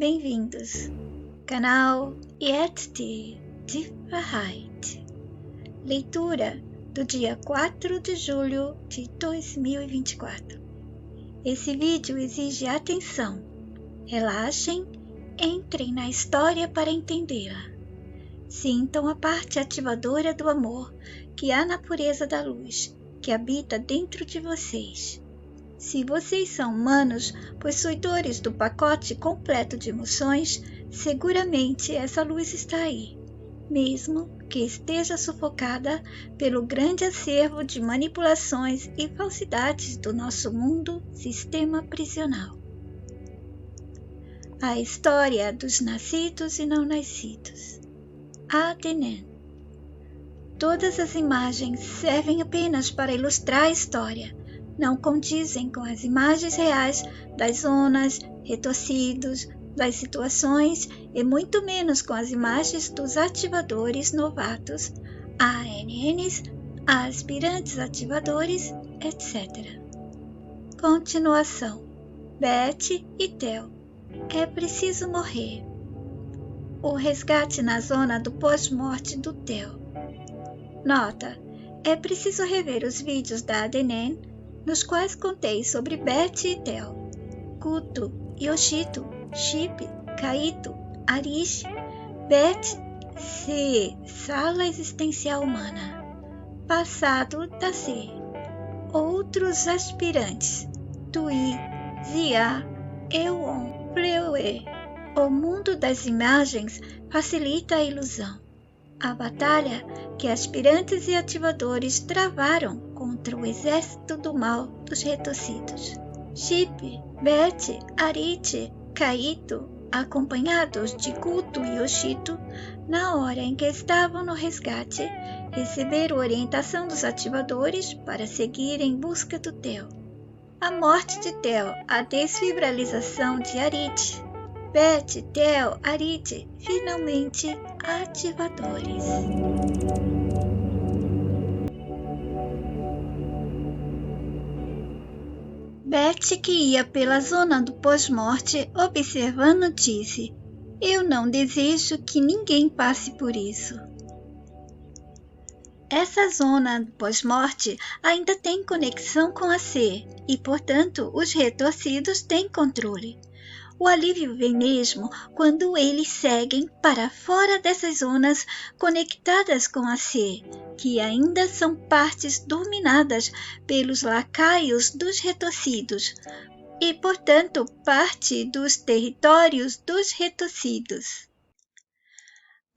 Bem-vindos, canal Yet de Wahrheit. Leitura do dia 4 de julho de 2024. Esse vídeo exige atenção. Relaxem, entrem na história para entendê-la. Sintam a parte ativadora do amor que há na pureza da luz, que habita dentro de vocês. Se vocês são humanos, possuidores do pacote completo de emoções, seguramente essa luz está aí, mesmo que esteja sufocada pelo grande acervo de manipulações e falsidades do nosso mundo sistema prisional. A história dos nascidos e não nascidos. Adenen. Todas as imagens servem apenas para ilustrar a história. Não condizem com as imagens reais das zonas, retorcidos, das situações e muito menos com as imagens dos ativadores novatos, ANNs, aspirantes ativadores, etc. Continuação. Beth e Theo. É preciso morrer. O resgate na zona do pós-morte do Theo. Nota. É preciso rever os vídeos da Adenen, nos quais contei sobre Beth e Theo, Kuto, Yoshito, Chip, Kaito, Arishi, Beth C. Sala existencial humana, passado da C. Outros aspirantes, Tui, Zia, Euon, Pleue. O mundo das imagens facilita a ilusão. A batalha que aspirantes e ativadores travaram contra o exército do mal dos retorcidos. Chip, Beth, Arichi, Kaito, acompanhados de Kuto e Yoshito, na hora em que estavam no resgate, receberam orientação dos ativadores para seguir em busca do Theo. A morte de Theo, a desfibrilização de Arichi. Beth, Theo, Arichi, finalmente ativadores. Beth, que ia pela zona do pós-morte observando, disse: "Eu não desejo que ninguém passe por isso." Essa zona do pós-morte ainda tem conexão com a C e, portanto, os retorcidos têm controle. O alívio vem mesmo quando eles seguem para fora dessas zonas conectadas com a C, que ainda são partes dominadas pelos lacaios dos retorcidos e, portanto, parte dos territórios dos retorcidos.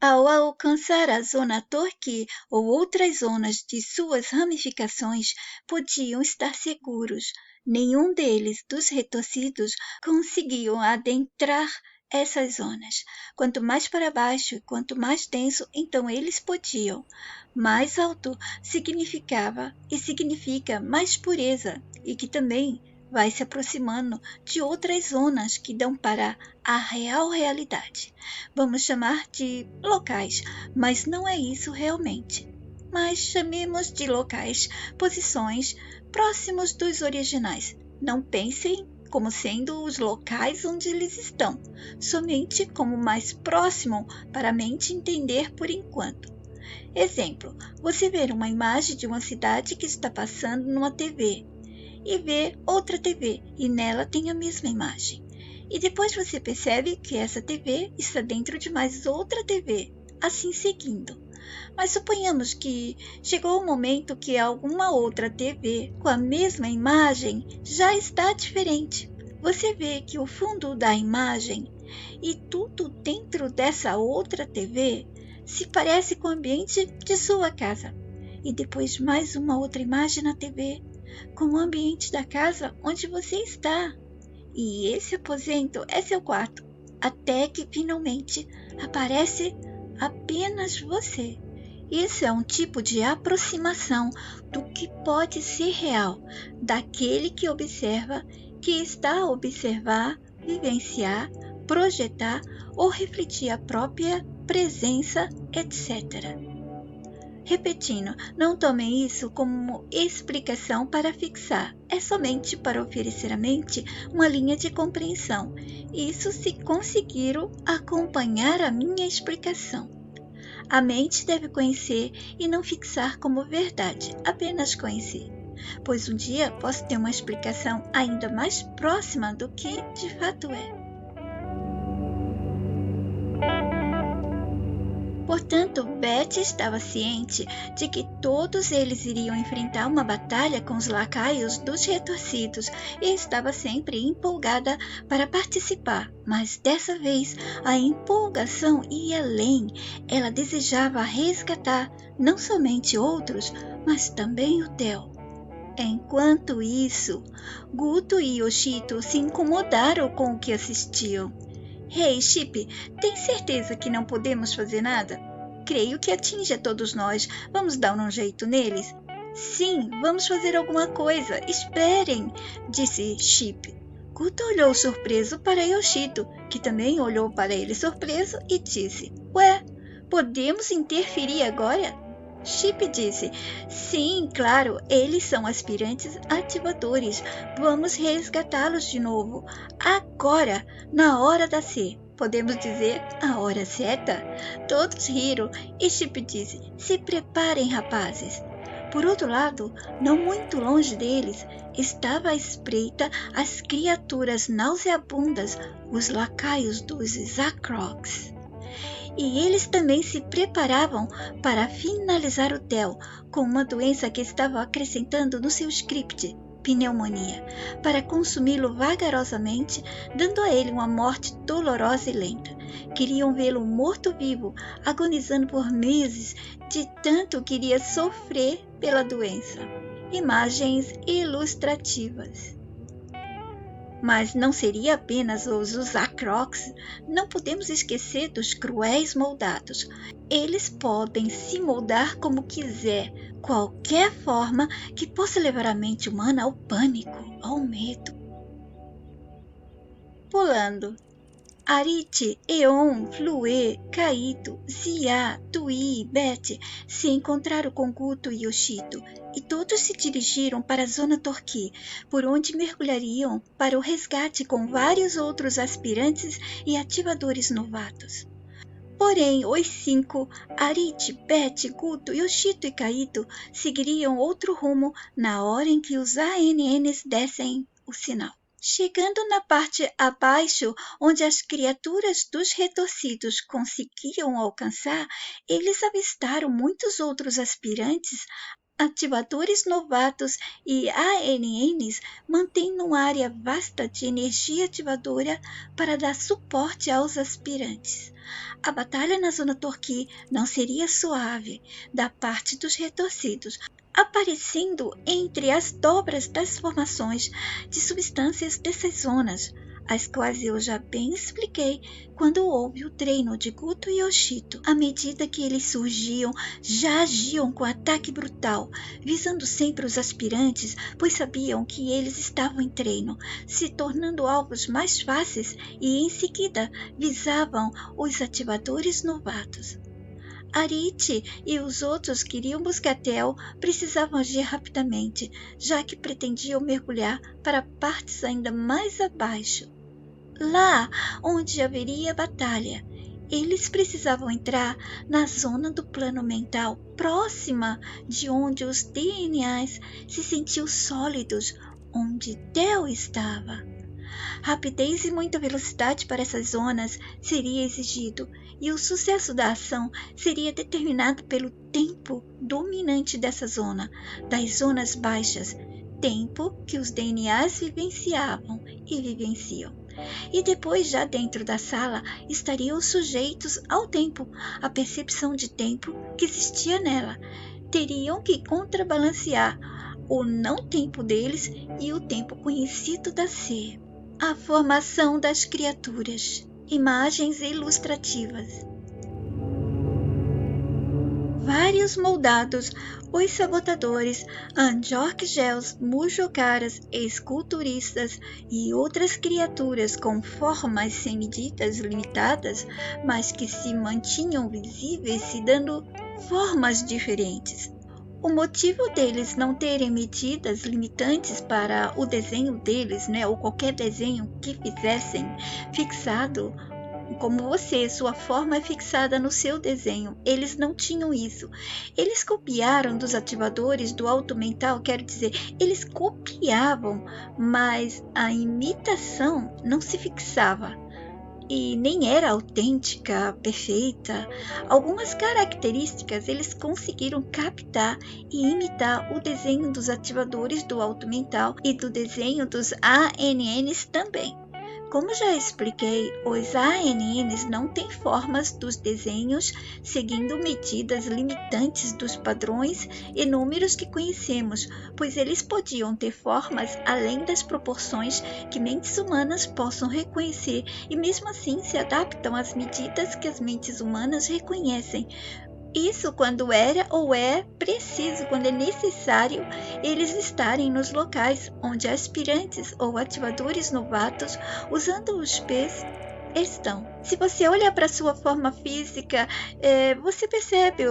Ao alcançar a zona Torque ou outras zonas de suas ramificações, podiam estar seguros. Nenhum deles, dos retorcidos, conseguiam adentrar essas zonas. Quanto mais para baixo e quanto mais denso, então eles podiam. Mais alto significava e significa mais pureza, e que também vai se aproximando de outras zonas que dão para a real realidade. Vamos chamar de locais, mas não é isso realmente. Mas chamemos de locais, posições próximos dos originais. Não pensem como sendo os locais onde eles estão, somente como mais próximo para a mente entender por enquanto. Exemplo, você vê uma imagem de uma cidade que está passando numa TV e vê outra TV e nela tem a mesma imagem. E depois você percebe que essa TV está dentro de mais outra TV, assim seguindo. Mas suponhamos que chegou o momento que alguma outra TV com a mesma imagem já está diferente. Você vê que o fundo da imagem e tudo dentro dessa outra TV se parece com o ambiente de sua casa. E depois mais uma outra imagem na TV com o ambiente da casa onde você está. E esse aposento é seu quarto, até que finalmente aparece apenas você. Isso é um tipo de aproximação do que pode ser real, daquele que observa, que está a observar, vivenciar, projetar ou refletir a própria presença, etc. Repetindo, não tomem isso como explicação para fixar, é somente para oferecer à mente uma linha de compreensão. Isso se conseguiram acompanhar a minha explicação. A mente deve conhecer e não fixar como verdade, apenas conhecer, pois um dia posso ter uma explicação ainda mais próxima do que de fato é. Portanto, Betty estava ciente de que todos eles iriam enfrentar uma batalha com os lacaios dos retorcidos e estava sempre empolgada para participar. Mas dessa vez a empolgação ia além. Ela desejava resgatar não somente outros, mas também o Theo. Enquanto isso, Guto e Yoshito se incomodaram com o que assistiam. Hey, Chip, tem certeza que não podemos fazer nada? Creio que atinge a todos nós. Vamos dar um jeito neles? Sim, vamos fazer alguma coisa. Esperem, disse Chip. Guto olhou surpreso para Yoshito, que também olhou para ele surpreso e disse: Ué, podemos interferir agora? Chip disse: Sim, claro, eles são aspirantes ativadores. Vamos resgatá-los de novo. Agora, na hora da C. Podemos dizer a hora certa? Todos riram e Chip disse: Se preparem, rapazes. Por outro lado, não muito longe deles, estava à espreita as criaturas nauseabundas, os lacaios dos Zakroks. E eles também se preparavam para finalizar o Theo com uma doença que estava acrescentando no seu script, pneumonia, para consumi-lo vagarosamente, dando a ele uma morte dolorosa e lenta. Queriam vê-lo morto-vivo, agonizando por meses, de tanto que iria sofrer pela doença. Imagens ilustrativas. Mas não seria apenas os Zakroks. Não podemos esquecer dos cruéis moldados. Eles podem se moldar como quiser, qualquer forma que possa levar a mente humana ao pânico, ao medo. Pulando. Arite, Eon, Flue, Kaito, Zia, Tui e Betty se encontraram com Guto e Yoshito, e todos se dirigiram para a Zona Torquí, por onde mergulhariam para o resgate com vários outros aspirantes e ativadores novatos. Porém, os 5, Arite, Betty, Guto, Yoshito e Kaito, seguiriam outro rumo na hora em que os ANNs dessem o sinal. Chegando na parte abaixo, onde as criaturas dos retorcidos conseguiam alcançar, eles avistaram muitos outros aspirantes, ativadores novatos e ANNs mantendo uma área vasta de energia ativadora para dar suporte aos aspirantes. A batalha na Zona Torquí não seria suave da parte dos retorcidos, aparecendo entre as dobras das formações de substâncias dessas zonas, as quais eu já bem expliquei quando houve o treino de Guto e Yoshito. À medida que eles surgiam, já agiam com ataque brutal, visando sempre os aspirantes, pois sabiam que eles estavam em treino, se tornando alvos mais fáceis e, em seguida, visavam os ativadores novatos. Arite e os outros queriam buscar Theo, precisavam agir rapidamente, já que pretendiam mergulhar para partes ainda mais abaixo. Lá onde haveria batalha, eles precisavam entrar na zona do plano mental, próxima de onde os DNAs se sentiam sólidos, onde Theo estava. Rapidez e muita velocidade para essas zonas seria exigido, e o sucesso da ação seria determinado pelo tempo dominante dessa zona, das zonas baixas, tempo que os DNAs vivenciavam e vivenciam. E depois, já dentro da sala, estariam sujeitos ao tempo, à percepção de tempo que existia nela. Teriam que contrabalancear o não tempo deles e o tempo conhecido da C. A formação das criaturas. Imagens ilustrativas. vários moldados, os sabotadores, Androkgels, Mujocaras, esculturistas e outras criaturas com formas sem medidas limitadas, mas que se mantinham visíveis se dando formas diferentes. O motivo deles não terem medidas limitantes para o desenho deles, ou qualquer desenho que fizessem fixado, como você, sua forma é fixada no seu desenho. Eles não tinham isso. Eles copiaram dos ativadores do alto mental, quero dizer, eles copiavam, mas a imitação não se fixava. E nem era autêntica, perfeita. Algumas características eles conseguiram captar e imitar o desenho dos ativadores do alto mental e do desenho dos ANNs também. Como já expliquei, os ANNs não têm formas dos desenhos seguindo medidas limitantes dos padrões e números que conhecemos, pois eles podiam ter formas além das proporções que mentes humanas possam reconhecer e mesmo assim se adaptam às medidas que as mentes humanas reconhecem. Isso quando era ou é preciso, quando é necessário eles estarem nos locais onde aspirantes ou ativadores novatos, usando os P's, estão. Se você olha para sua forma física, você percebe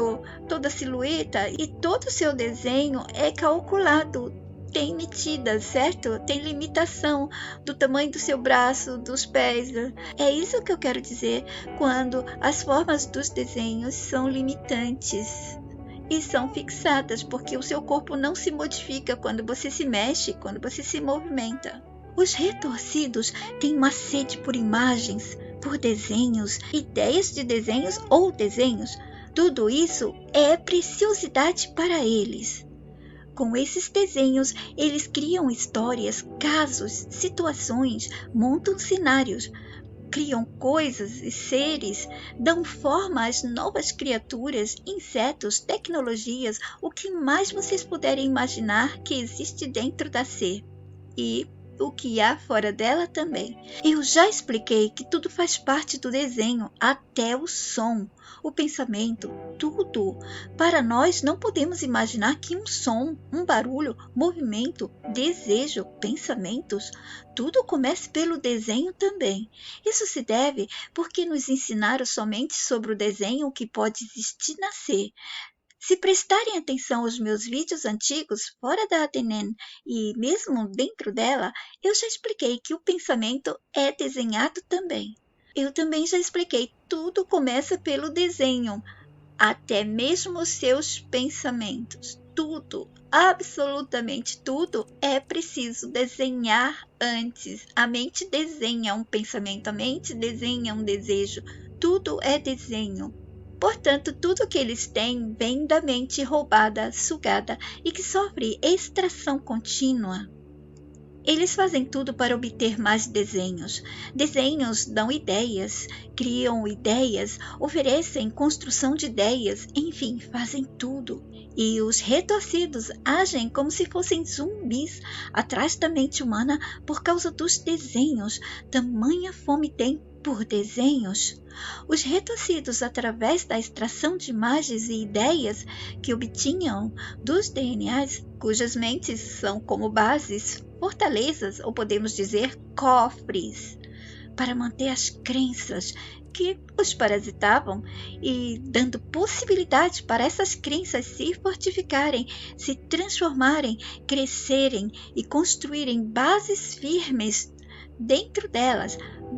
toda a silhueta e todo o seu desenho é calculado. Tem medidas, certo? Tem limitação do tamanho do seu braço, dos pés. É isso que eu quero dizer quando as formas dos desenhos são limitantes e são fixadas, porque o seu corpo não se modifica quando você se mexe, quando você se movimenta. Os retorcidos têm uma sede por imagens, por desenhos, ideias de desenhos ou desenhos. Tudo isso é preciosidade para eles. Com esses desenhos, eles criam histórias, casos, situações, montam cenários, criam coisas e seres, dão forma às novas criaturas, insetos, tecnologias, o que mais vocês puderem imaginar que existe dentro da ser. E o que há fora dela também. Eu já expliquei que tudo faz parte do desenho, até o som, o pensamento, tudo. Para nós, não podemos imaginar que um som, um barulho, movimento, desejo, pensamentos, tudo começa pelo desenho também. Isso se deve porque nos ensinaram somente sobre o desenho que pode existir na ser. Se prestarem atenção aos meus vídeos antigos fora da ADNN e mesmo dentro dela, eu já expliquei que o pensamento é desenhado também. Eu também já expliquei, tudo começa pelo desenho, até mesmo os seus pensamentos. Tudo, absolutamente tudo, é preciso desenhar antes. A mente desenha um pensamento, a mente desenha um desejo. Tudo é desenho. Portanto, tudo que eles têm vem da mente roubada, sugada e que sofre extração contínua. Eles fazem tudo para obter mais desenhos. Desenhos dão ideias, criam ideias, oferecem construção de ideias, enfim, fazem tudo. E os retorcidos agem como se fossem zumbis atrás da mente humana por causa dos desenhos. Tamanha fome tem por desenhos. Os retorcidos, através da extração de imagens e ideias que obtinham dos DNAs, cujas mentes são como bases, fortalezas, ou podemos dizer cofres, para manter as crenças que os parasitavam e dando possibilidade para essas crenças se fortificarem, se transformarem, crescerem e construírem bases firmes dentro delas,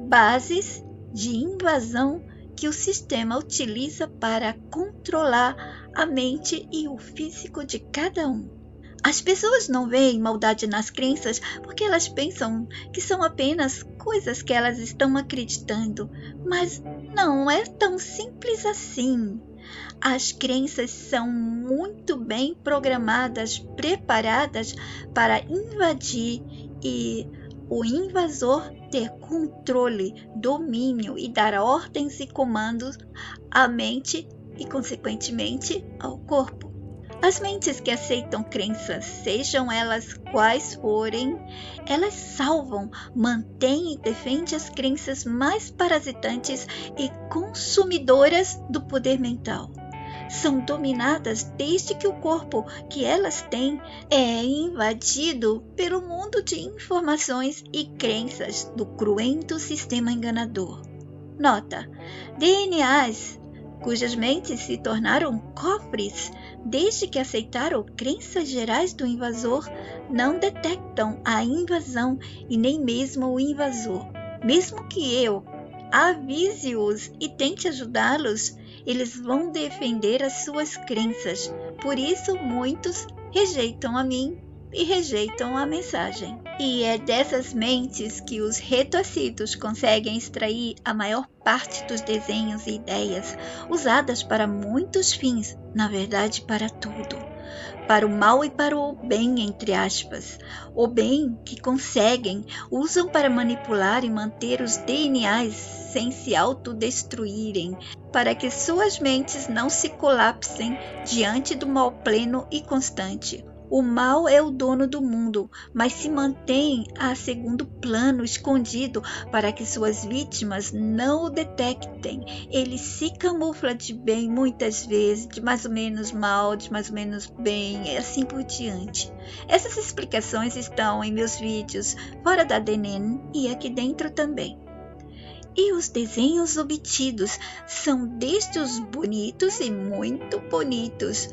bases de invasão que o sistema utiliza para controlar a mente e o físico de cada um. As pessoas não veem maldade nas crenças porque elas pensam que são apenas coisas que elas estão acreditando, mas não é tão simples assim. As crenças são muito bem programadas, preparadas para invadir e o invasor ter controle, domínio e dar ordens e comandos à mente e, consequentemente, ao corpo. As mentes que aceitam crenças, sejam elas quais forem, elas salvam, mantêm e defendem as crenças mais parasitantes e consumidoras do poder mental. são dominadas desde que o corpo que elas têm é invadido pelo mundo de informações e crenças do cruento sistema enganador. Nota: DNAs cujas mentes se tornaram cofres desde que aceitaram crenças gerais do invasor não detectam a invasão e nem mesmo o invasor. Mesmo que eu avise-os e tente ajudá-los, eles vão defender as suas crenças. Por isso, muitos rejeitam a mim e rejeitam a mensagem. E é dessas mentes que os retorcidos conseguem extrair a maior parte dos desenhos e ideias usadas para muitos fins, na verdade para tudo. Para o mal e para o bem, entre aspas. O bem que conseguem, usam para manipular e manter os DNAs sem se autodestruírem, para que suas mentes não se colapsem diante do mal pleno e constante. O mal é o dono do mundo, mas se mantém a segundo plano, escondido, para que suas vítimas não o detectem. Ele se camufla de bem muitas vezes, de mais ou menos mal, de mais ou menos bem, e assim por diante. Essas explicações estão em meus vídeos fora da DNN e aqui dentro também. E os desenhos obtidos são desde os bonitos e muito bonitos,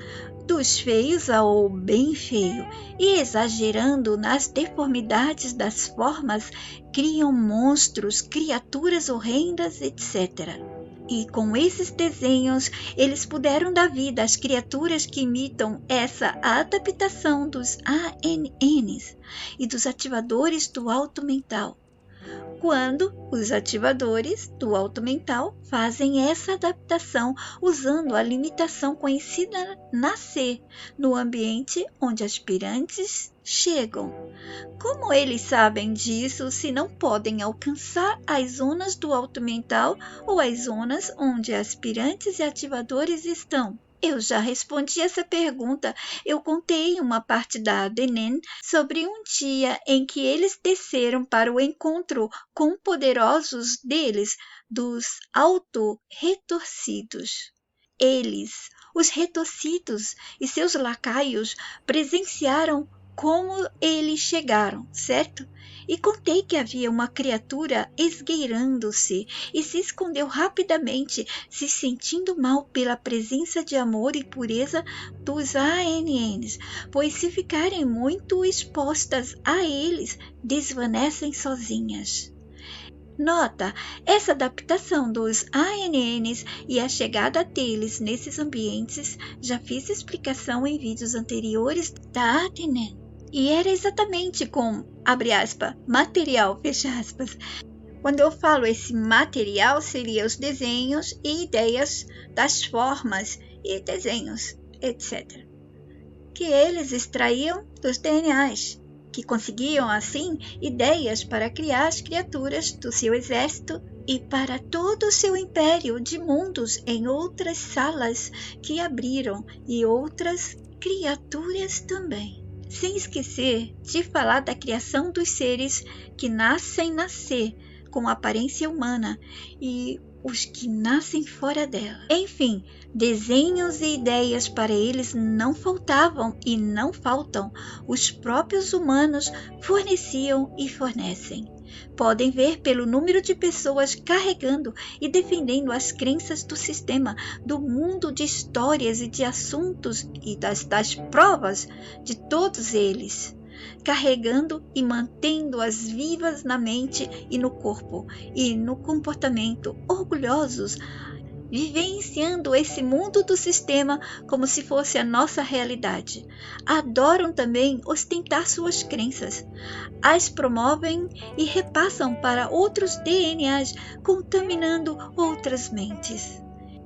dos feios ao bem feio, e exagerando nas deformidades das formas, criam monstros, criaturas horrendas, etc. E com esses desenhos, eles puderam dar vida às criaturas que imitam essa adaptação dos ANNs e dos ativadores do alto mental. Quando os ativadores do alto mental fazem essa adaptação usando a limitação conhecida nascer no ambiente onde aspirantes chegam. Como eles sabem disso se não podem alcançar as zonas do alto mental ou as zonas onde aspirantes e ativadores estão? Eu já respondi essa pergunta. Eu contei uma parte da DNN sobre um dia em que eles desceram para o encontro com poderosos deles, dos auto-retorcidos. Eles, os retorcidos e seus lacaios, presenciaram como eles chegaram, certo? E contei que havia uma criatura esgueirando-se e se escondeu rapidamente, se sentindo mal pela presença de amor e pureza dos ANNs, pois se ficarem muito expostas a eles, desvanecem sozinhas. Nota, essa adaptação dos ANNs e a chegada deles nesses ambientes, já fiz explicação em vídeos anteriores da DNN. E era exatamente com, abre aspas, material, fecha aspas. Quando eu falo esse material, seria os desenhos e ideias das formas e desenhos, etc. Que eles extraíam dos DNAs, que conseguiam, assim, ideias para criar as criaturas do seu exército e para todo o seu império de mundos em outras salas que abriram e outras criaturas também. Sem esquecer de falar da criação dos seres que nascem com aparência humana e os que nascem fora dela. Enfim, desenhos e ideias para eles não faltavam e não faltam. Os próprios humanos forneciam e fornecem. Podem ver pelo número de pessoas carregando e defendendo as crenças do sistema, do mundo de histórias e de assuntos e das provas de todos eles, carregando e mantendo-as vivas na mente e no corpo e no comportamento, orgulhosos, vivenciando esse mundo do sistema como se fosse a nossa realidade. Adoram também ostentar suas crenças, as promovem e repassam para outros DNAs, contaminando outras mentes.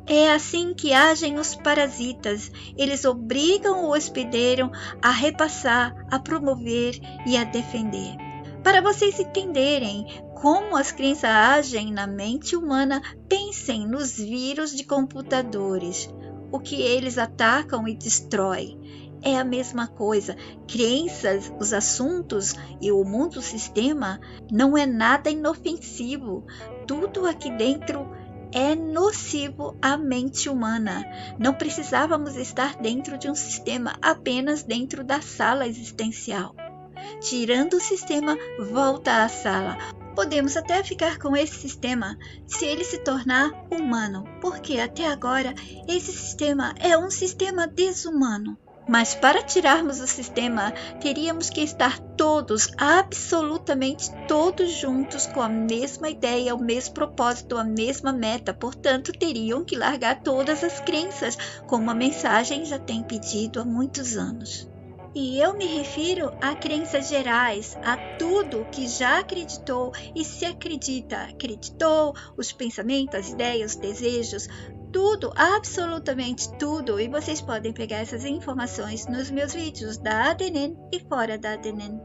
É assim que agem os parasitas. Eles obrigam o hospedeiro a repassar, a promover e a defender. Para vocês entenderem como as crenças agem na mente humana, pensem nos vírus de computadores. O que eles atacam e destroem é a mesma coisa. Crenças, os assuntos e o mundo sistema não é nada inofensivo. Tudo aqui dentro é nocivo à mente humana. Não precisávamos estar dentro de um sistema apenas dentro da sala existencial. Tirando o sistema, volta à sala. Podemos até ficar com esse sistema se ele se tornar humano, porque até agora esse sistema é um sistema desumano. Mas para tirarmos o sistema, teríamos que estar todos, absolutamente todos juntos com a mesma ideia, o mesmo propósito, a mesma meta. Portanto, teriam que largar todas as crenças, como a mensagem já tem pedido há muitos anos. E eu me refiro a crenças gerais, a tudo que já acreditou e se acreditou, os pensamentos, as ideias, os desejos, tudo, absolutamente tudo. E vocês podem pegar essas informações nos meus vídeos da ADNN e fora da ADNN.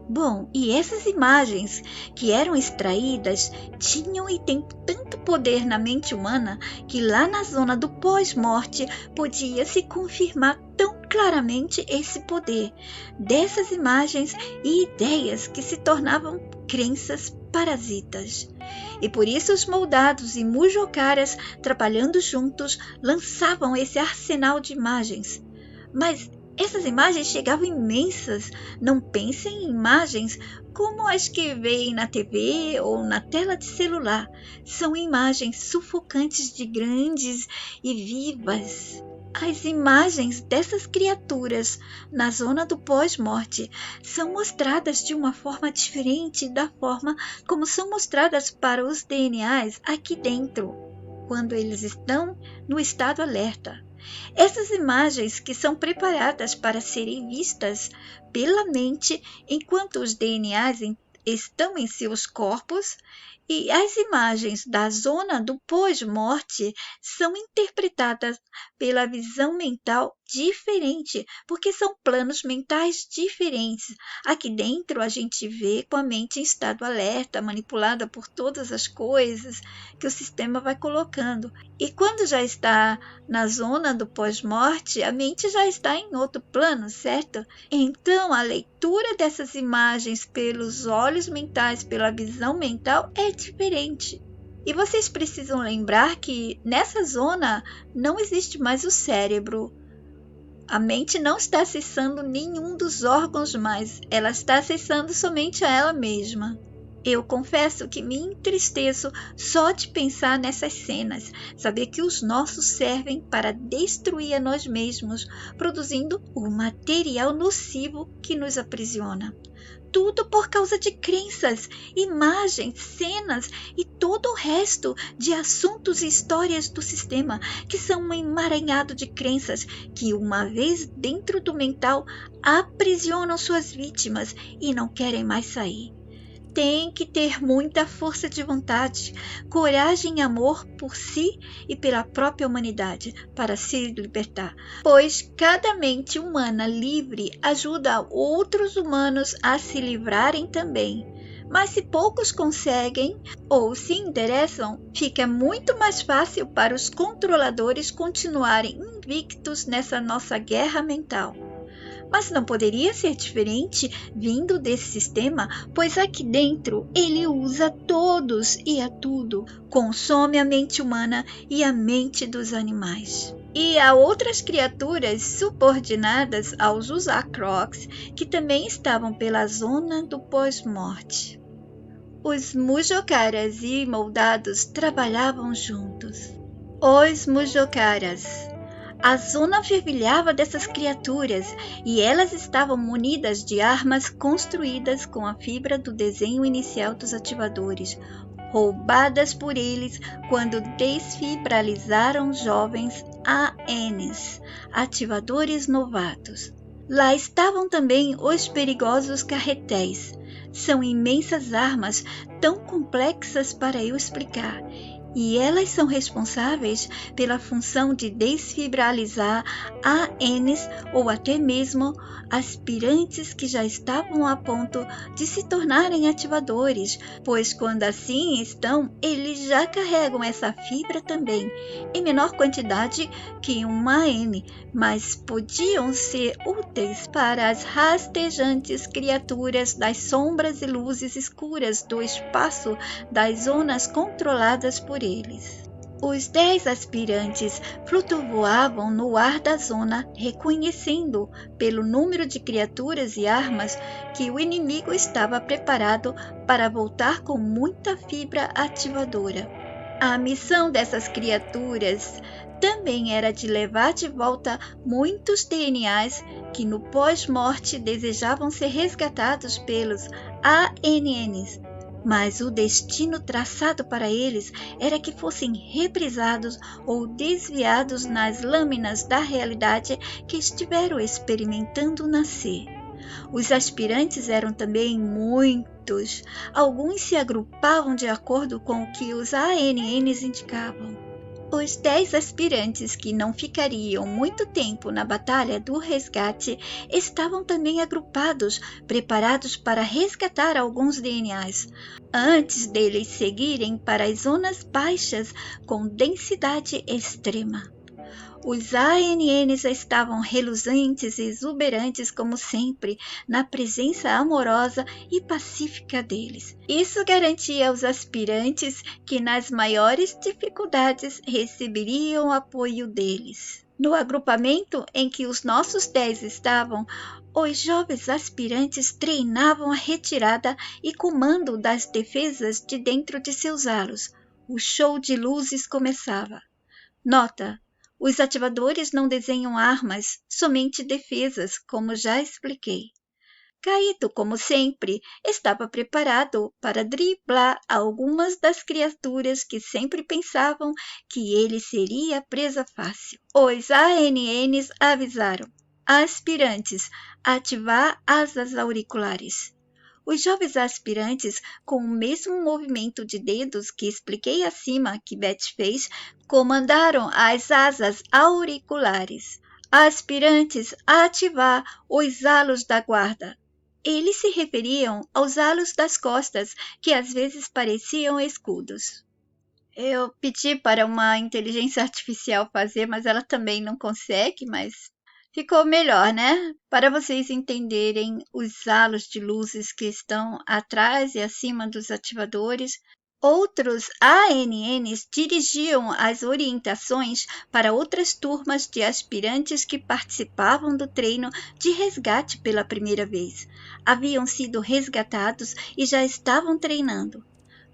Bom, e essas imagens que eram extraídas tinham e têm tanto poder na mente humana que lá na zona do pós-morte podia se confirmar tão claramente esse poder dessas imagens e ideias que se tornavam crenças parasitas. E por isso os moldados e mujocaras, trabalhando juntos, lançavam esse arsenal de imagens. Mas essas imagens chegavam imensas. Não pensem em imagens como as que veem na TV ou na tela de celular. São imagens sufocantes de grandes e vivas. As imagens dessas criaturas na zona do pós-morte são mostradas de uma forma diferente da forma como são mostradas para os DNAs aqui dentro, quando eles estão no estado alerta. Essas imagens que são preparadas para serem vistas pela mente enquanto os DNAs estão em seus corpos, e as imagens da zona do pós-morte são interpretadas pela visão mental diferente, porque são planos mentais diferentes. Aqui dentro a gente vê com a mente em estado alerta, manipulada por todas as coisas que o sistema vai colocando. E quando já está na zona do pós-morte, a mente já está em outro plano, certo? Então, a leitura dessas imagens pelos olhos mentais, pela visão mental, é diferente. E vocês precisam lembrar que nessa zona não existe mais o cérebro. A mente não está acessando nenhum dos órgãos mais, ela está acessando somente a ela mesma. Eu confesso que me entristeço só de pensar nessas cenas, saber que os nossos servem para destruir a nós mesmos, produzindo o material nocivo que nos aprisiona. Tudo por causa de crenças, imagens, cenas e todo o resto de assuntos e histórias do sistema, que são um emaranhado de crenças que, uma vez dentro do mental, aprisionam suas vítimas e não querem mais sair. Tem que ter muita força de vontade, coragem e amor por si e pela própria humanidade para se libertar, pois cada mente humana livre ajuda outros humanos a se livrarem também. Mas se poucos conseguem ou se interessam, fica muito mais fácil para os controladores continuarem invictos nessa nossa guerra mental. Mas não poderia ser diferente vindo desse sistema, pois aqui dentro ele usa todos e a tudo, consome a mente humana e a mente dos animais. E há outras criaturas subordinadas aos Usacrocs que também estavam pela zona do pós-morte. Os Mujocaras e moldados trabalhavam juntos. Os Mujocaras. A zona fervilhava dessas criaturas e elas estavam munidas de armas construídas com a fibra do desenho inicial dos ativadores, roubadas por eles quando desfibralizaram jovens ANs, ativadores novatos. Lá estavam também os perigosos carretéis. São imensas armas, tão complexas para eu explicar. E elas são responsáveis pela função de desfibralizar ANs ou até mesmo aspirantes que já estavam a ponto de se tornarem ativadores, pois quando assim estão, eles já carregam essa fibra também, em menor quantidade que uma AN, mas podiam ser úteis para as rastejantes criaturas das sombras e luzes escuras do espaço das zonas controladas por eles. Os 10 aspirantes flutuavam no ar da zona, reconhecendo, pelo número de criaturas e armas, que o inimigo estava preparado para voltar com muita fibra ativadora. A missão dessas criaturas também era de levar de volta muitos DNAs que no pós-morte desejavam ser resgatados pelos ANNs. Mas o destino traçado para eles era que fossem reprisados ou desviados nas lâminas da realidade que estiveram experimentando nascer. Os aspirantes eram também muitos. Alguns se agrupavam de acordo com o que os ANNs indicavam. Os 10 aspirantes que não ficariam muito tempo na Batalha do Resgate estavam também agrupados, preparados para resgatar alguns DNAs, antes deles seguirem para as zonas baixas com densidade extrema. Os ANNs estavam reluzentes e exuberantes como sempre, na presença amorosa e pacífica deles. Isso garantia aos aspirantes que nas maiores dificuldades receberiam o apoio deles. No agrupamento em que os nossos 10 estavam, os jovens aspirantes treinavam a retirada e comando das defesas de dentro de seus alos. O show de luzes começava. Nota: os ativadores não desenham armas, somente defesas, como já expliquei. Kaito, como sempre, estava preparado para driblar algumas das criaturas que sempre pensavam que ele seria presa fácil. Os ANNs avisaram: aspirantes, ativar asas auriculares. Os jovens aspirantes, com o mesmo movimento de dedos que expliquei acima que Beth fez, comandaram as asas auriculares. Aspirantes a ativar os halos da guarda. Eles se referiam aos halos das costas, que às vezes pareciam escudos. Eu pedi para uma inteligência artificial fazer, mas ela também não consegue, mas ficou melhor, né? Para vocês entenderem os halos de luzes que estão atrás e acima dos ativadores. Outros ANNs dirigiam as orientações para outras turmas de aspirantes que participavam do treino de resgate pela primeira vez. Haviam sido resgatados e já estavam treinando,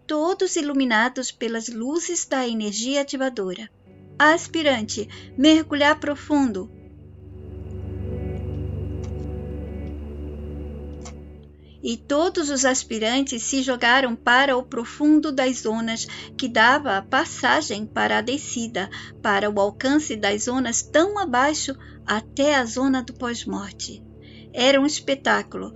todos iluminados pelas luzes da energia ativadora. Aspirante, mergulhar profundo. E todos os aspirantes se jogaram para o profundo das zonas que dava passagem para a descida, para o alcance das zonas tão abaixo até a zona do pós-morte. Era um espetáculo.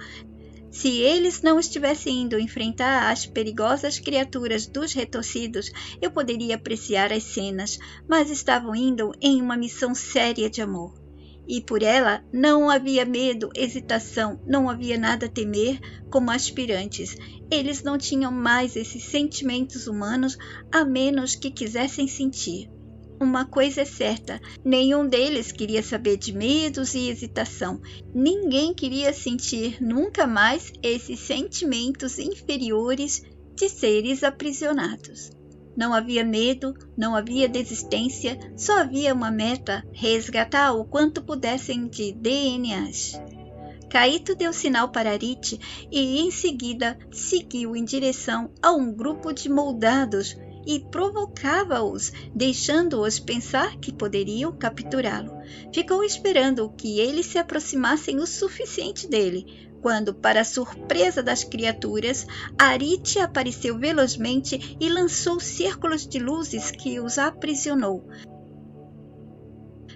Se eles não estivessem indo enfrentar as perigosas criaturas dos retorcidos, eu poderia apreciar as cenas, mas estavam indo em uma missão séria de amor. E por ela não havia medo, hesitação, não havia nada a temer como aspirantes. Eles não tinham mais esses sentimentos humanos, a menos que quisessem sentir. Uma coisa é certa, nenhum deles queria saber de medos e hesitação. Ninguém queria sentir nunca mais esses sentimentos inferiores de seres aprisionados. Não havia medo, não havia desistência, só havia uma meta: resgatar o quanto pudessem de DNAs. Kaito deu sinal para Arite e, em seguida, seguiu em direção a um grupo de moldados e provocava-os, deixando-os pensar que poderiam capturá-lo. Ficou esperando que eles se aproximassem o suficiente dele, quando, para a surpresa das criaturas, Arite apareceu velozmente e lançou círculos de luzes que os aprisionou,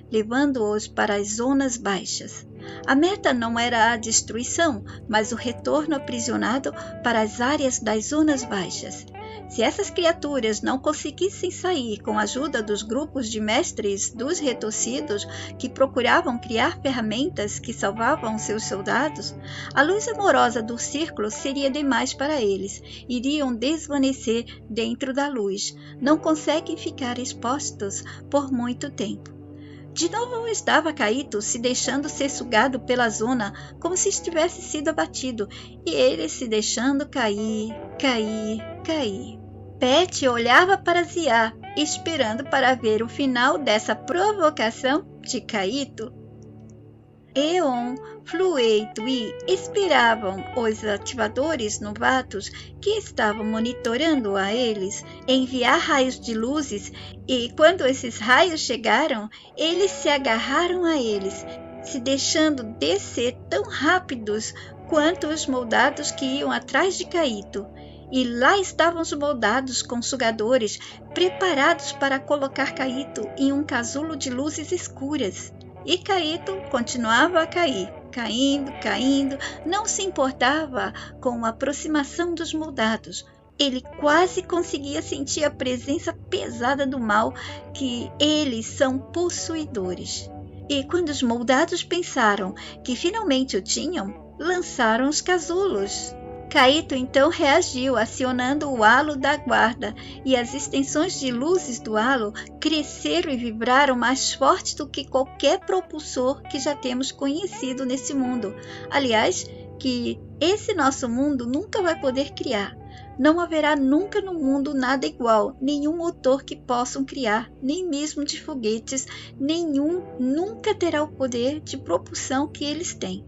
levando-os para as zonas baixas. A meta não era a destruição, mas o retorno aprisionado para as áreas das zonas baixas. Se essas criaturas não conseguissem sair com a ajuda dos grupos de mestres dos retorcidos que procuravam criar ferramentas que salvavam seus soldados, a luz amorosa do círculo seria demais para eles. Iriam desvanecer dentro da luz. Não conseguem ficar expostos por muito tempo. De novo estava Kaito se deixando ser sugado pela zona como se estivesse sido abatido, e ele se deixando cair. Beth olhava para Zia, esperando para ver o final dessa provocação de Kaito. Eon, Flue e Tui esperavam os ativadores novatos que estavam monitorando a eles enviar raios de luzes, e quando esses raios chegaram, eles se agarraram a eles, se deixando descer tão rápidos quanto os moldados que iam atrás de Kaito. E lá estavam os moldados com sugadores preparados para colocar Kaito em um casulo de luzes escuras. E Kaito continuava a cair, caindo, não se importava com a aproximação dos moldados. Ele quase conseguia sentir a presença pesada do mal, que eles são possuidores. E quando os moldados pensaram que finalmente o tinham, lançaram os casulos. Kaito então reagiu, acionando o halo da guarda, e as extensões de luzes do halo cresceram e vibraram mais forte do que qualquer propulsor que já temos conhecido nesse mundo. Aliás, que esse nosso mundo nunca vai poder criar. Não haverá nunca no mundo nada igual, nenhum motor que possam criar, nem mesmo de foguetes, nenhum nunca terá o poder de propulsão que eles têm.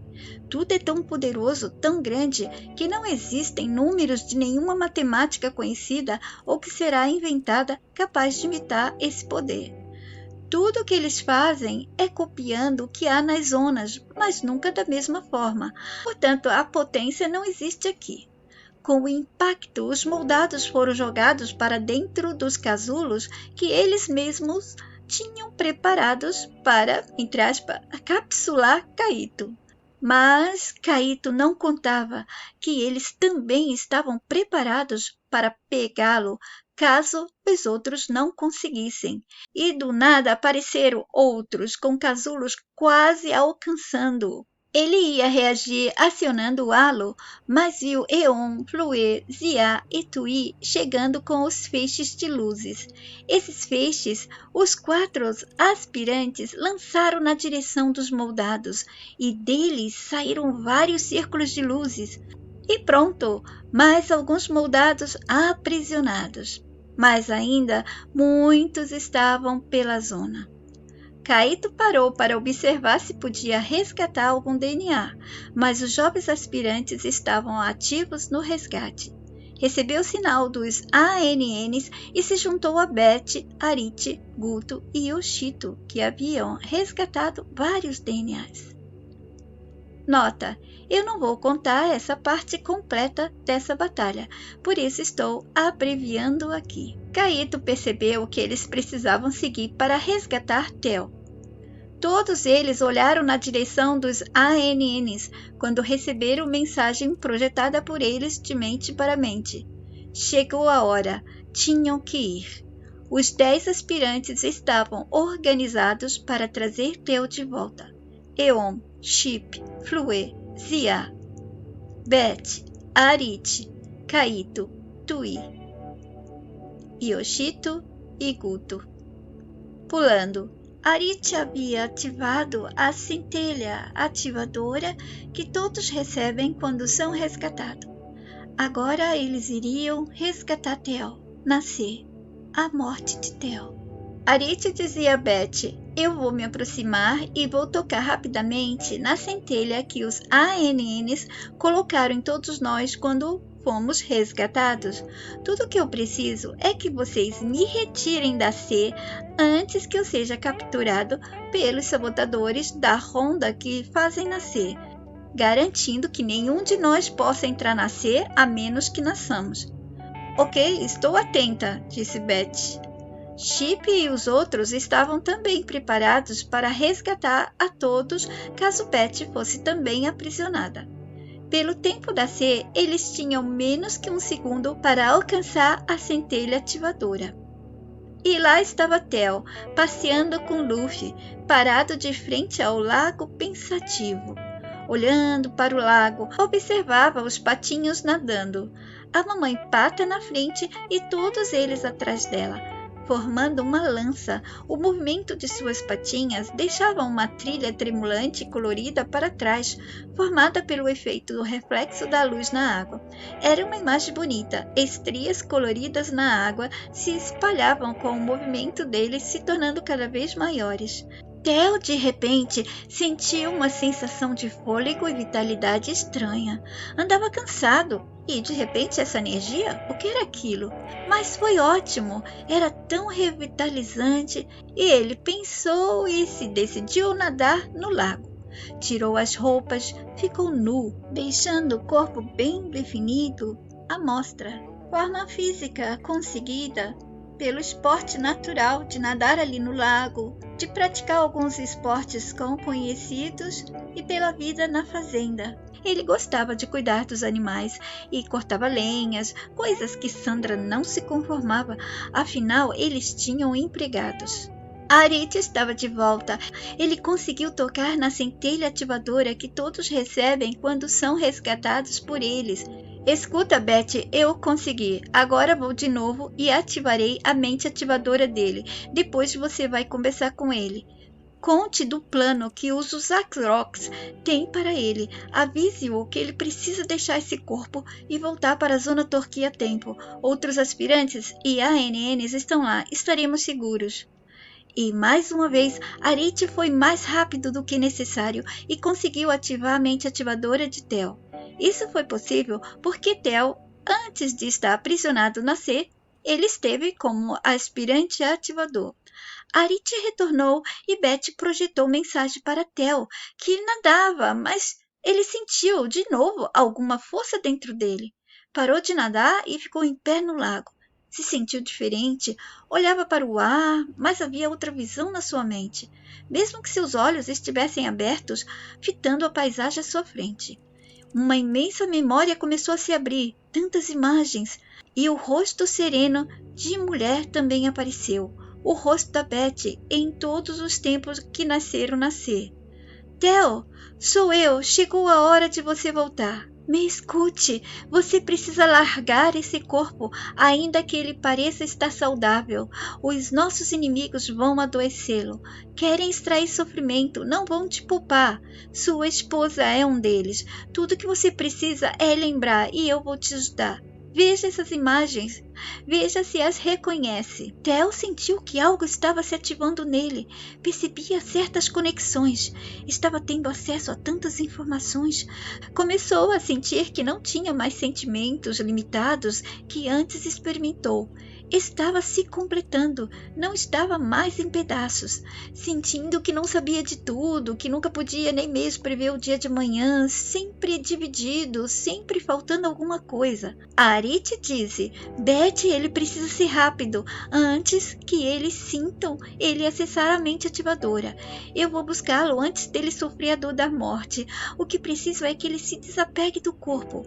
Tudo é tão poderoso, tão grande, que não existem números de nenhuma matemática conhecida ou que será inventada capaz de imitar esse poder. Tudo o que eles fazem é copiando o que há nas zonas, mas nunca da mesma forma. Portanto, a potência não existe aqui. Com o impacto, os moldados foram jogados para dentro dos casulos que eles mesmos tinham preparados para, entre aspas, capsular Kaito. Mas Kaito não contava que eles também estavam preparados para pegá-lo caso os outros não conseguissem. E do nada apareceram outros com casulos quase alcançando-o. Ele ia reagir acionando o halo, mas viu Eon, Flue, Zia e Tui chegando com os feixes de luzes. Esses feixes, os 4 aspirantes lançaram na direção dos moldados, e deles saíram vários círculos de luzes. E pronto, mais alguns moldados aprisionados. Mas ainda muitos estavam pela zona. Kaito parou para observar se podia resgatar algum DNA, mas os jovens aspirantes estavam ativos no resgate. Recebeu o sinal dos ANNs e se juntou a Beth, Arite, Guto e Yoshito, que haviam resgatado vários DNAs. Nota: eu não vou contar essa parte completa dessa batalha, por isso estou abreviando aqui. Kaito percebeu que eles precisavam seguir para resgatar Theo. Todos eles olharam na direção dos ANNs quando receberam mensagem projetada por eles de mente para mente. Chegou a hora, tinham que ir. Os 10 aspirantes estavam organizados para trazer Theo de volta. Eon, Chip, Flue, Zia, Beth, Arite, Kaito, Tui, Yoshito e Guto. Pulando, Arite havia ativado a centelha ativadora que todos recebem quando são resgatados. Agora eles iriam resgatar Theo, nascer, a morte de Theo. Arite dizia a Beth: eu vou me aproximar e vou tocar rapidamente na centelha que os ANNs colocaram em todos nós quando fomos resgatados. Tudo o que eu preciso é que vocês me retirem da C antes que eu seja capturado pelos sabotadores da ronda que fazem nascer, garantindo que nenhum de nós possa entrar na C a menos que nasçamos. Ok, estou atenta, disse Beth. Chip e os outros estavam também preparados para resgatar a todos caso Beth fosse também aprisionada. Pelo tempo da C, eles tinham menos que 1 segundo para alcançar a centelha ativadora. E lá estava Theo, passeando com Luffy, parado de frente ao lago pensativo. Olhando para o lago, observava os patinhos nadando, a mamãe pata na frente e todos eles atrás dela. formando uma lança. O movimento de suas patinhas deixava uma trilha tremulante e colorida para trás, formada pelo efeito do reflexo da luz na água. Era uma imagem bonita. Estrias coloridas na água se espalhavam com o movimento deles, se tornando cada vez maiores. Theo, de repente, sentiu uma sensação de fôlego e vitalidade estranha. Andava cansado e, de repente, essa energia? O que era aquilo? Mas foi ótimo, era tão revitalizante e ele pensou e se decidiu nadar no lago. Tirou as roupas, ficou nu, deixando o corpo bem definido à mostra. Forma física conseguida pelo esporte natural de nadar ali no lago, de praticar alguns esportes conhecidos e pela vida na fazenda. Ele gostava de cuidar dos animais e cortava lenhas, coisas que Sandra não se conformava, afinal eles tinham empregados. Arete estava de volta. Ele conseguiu tocar na centelha ativadora que todos recebem quando são resgatados por eles. Escuta, Betty, eu consegui. Agora vou de novo e ativarei a mente ativadora dele. Depois você vai conversar com ele. Conte do plano que os Zacrocs têm para ele. Avise-o que ele precisa deixar esse corpo e voltar para a Zona Torquia a tempo. Outros aspirantes e ANNs estão lá. Estaremos seguros. E, mais uma vez, Arete foi mais rápido do que necessário e conseguiu ativar a mente ativadora de Theo. Isso foi possível porque Theo, antes de estar aprisionado na C, ele esteve como aspirante ativador. Arete retornou e Betty projetou mensagem para Theo, que nadava, mas ele sentiu, de novo, alguma força dentro dele. Parou de nadar e ficou em pé no lago. Se sentiu diferente, olhava para o ar, mas havia outra visão na sua mente, mesmo que seus olhos estivessem abertos, fitando a paisagem à sua frente. Uma imensa memória começou a se abrir, tantas imagens, e o rosto sereno de mulher também apareceu, o rosto da Betty em todos os tempos que nasceram nascer. Theo, sou eu, chegou a hora de você voltar. Me escute, você precisa largar esse corpo, ainda que ele pareça estar saudável. Os nossos inimigos vão adoecê-lo. Querem extrair sofrimento, não vão te poupar. Sua esposa é um deles. Tudo que você precisa é lembrar e eu vou te ajudar. Veja essas imagens. Veja se as reconhece. Theo sentiu que algo estava se ativando nele. Percebia certas conexões. Estava tendo acesso a tantas informações. Começou a sentir que não tinha mais sentimentos limitados que antes experimentou. Estava se completando, não estava mais em pedaços, sentindo que não sabia de tudo, que nunca podia nem mesmo prever o dia de amanhã, sempre dividido, sempre faltando alguma coisa. A Arete disse, Betty, ele precisa ser rápido, antes que eles sintam ele acessar a mente ativadora. Eu vou buscá-lo antes dele sofrer a dor da morte. O que preciso é que ele se desapegue do corpo.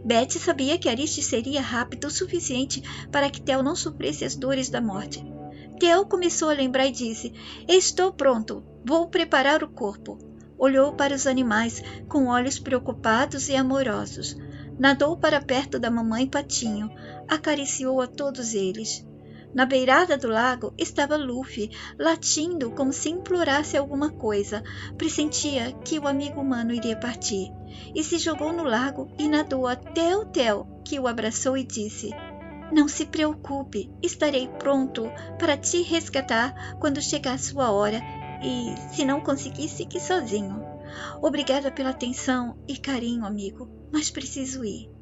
Betty sabia que Arete seria rápido o suficiente para que Theo não sofresse as dores da morte. Theo começou a lembrar e disse, estou pronto, vou preparar o corpo. Olhou para os animais com olhos preocupados e amorosos. Nadou para perto da mamãe Patinho, acariciou a todos eles. Na beirada do lago estava Luffy, latindo como se implorasse alguma coisa. Pressentia que o amigo humano iria partir. E se jogou no lago e nadou até o Theo, que o abraçou e disse, não se preocupe, estarei pronto para te resgatar quando chegar a sua hora e, se não conseguir, fique sozinho. Obrigada pela atenção e carinho, amigo, mas preciso ir.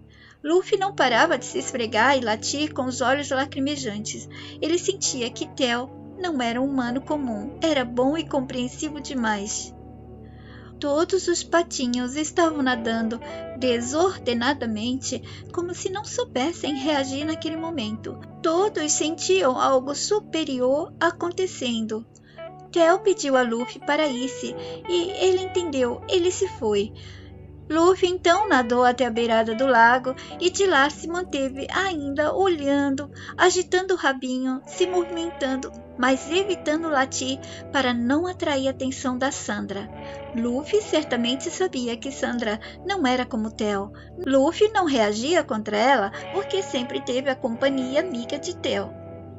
Luffy não parava de se esfregar e latir com os olhos lacrimejantes. Ele sentia que Theo não era um humano comum, era bom e compreensivo demais. Todos os patinhos estavam nadando desordenadamente, como se não soubessem reagir naquele momento. Todos sentiam algo superior acontecendo. Theo pediu a Luffy para ir-se, e ele entendeu, ele se foi. Luffy então nadou até a beirada do lago e de lá se manteve ainda olhando, agitando o rabinho, se movimentando, mas evitando latir para não atrair a atenção da Sandra. Luffy certamente sabia que Sandra não era como Theo. Luffy não reagia contra ela porque sempre teve a companhia amiga de Theo.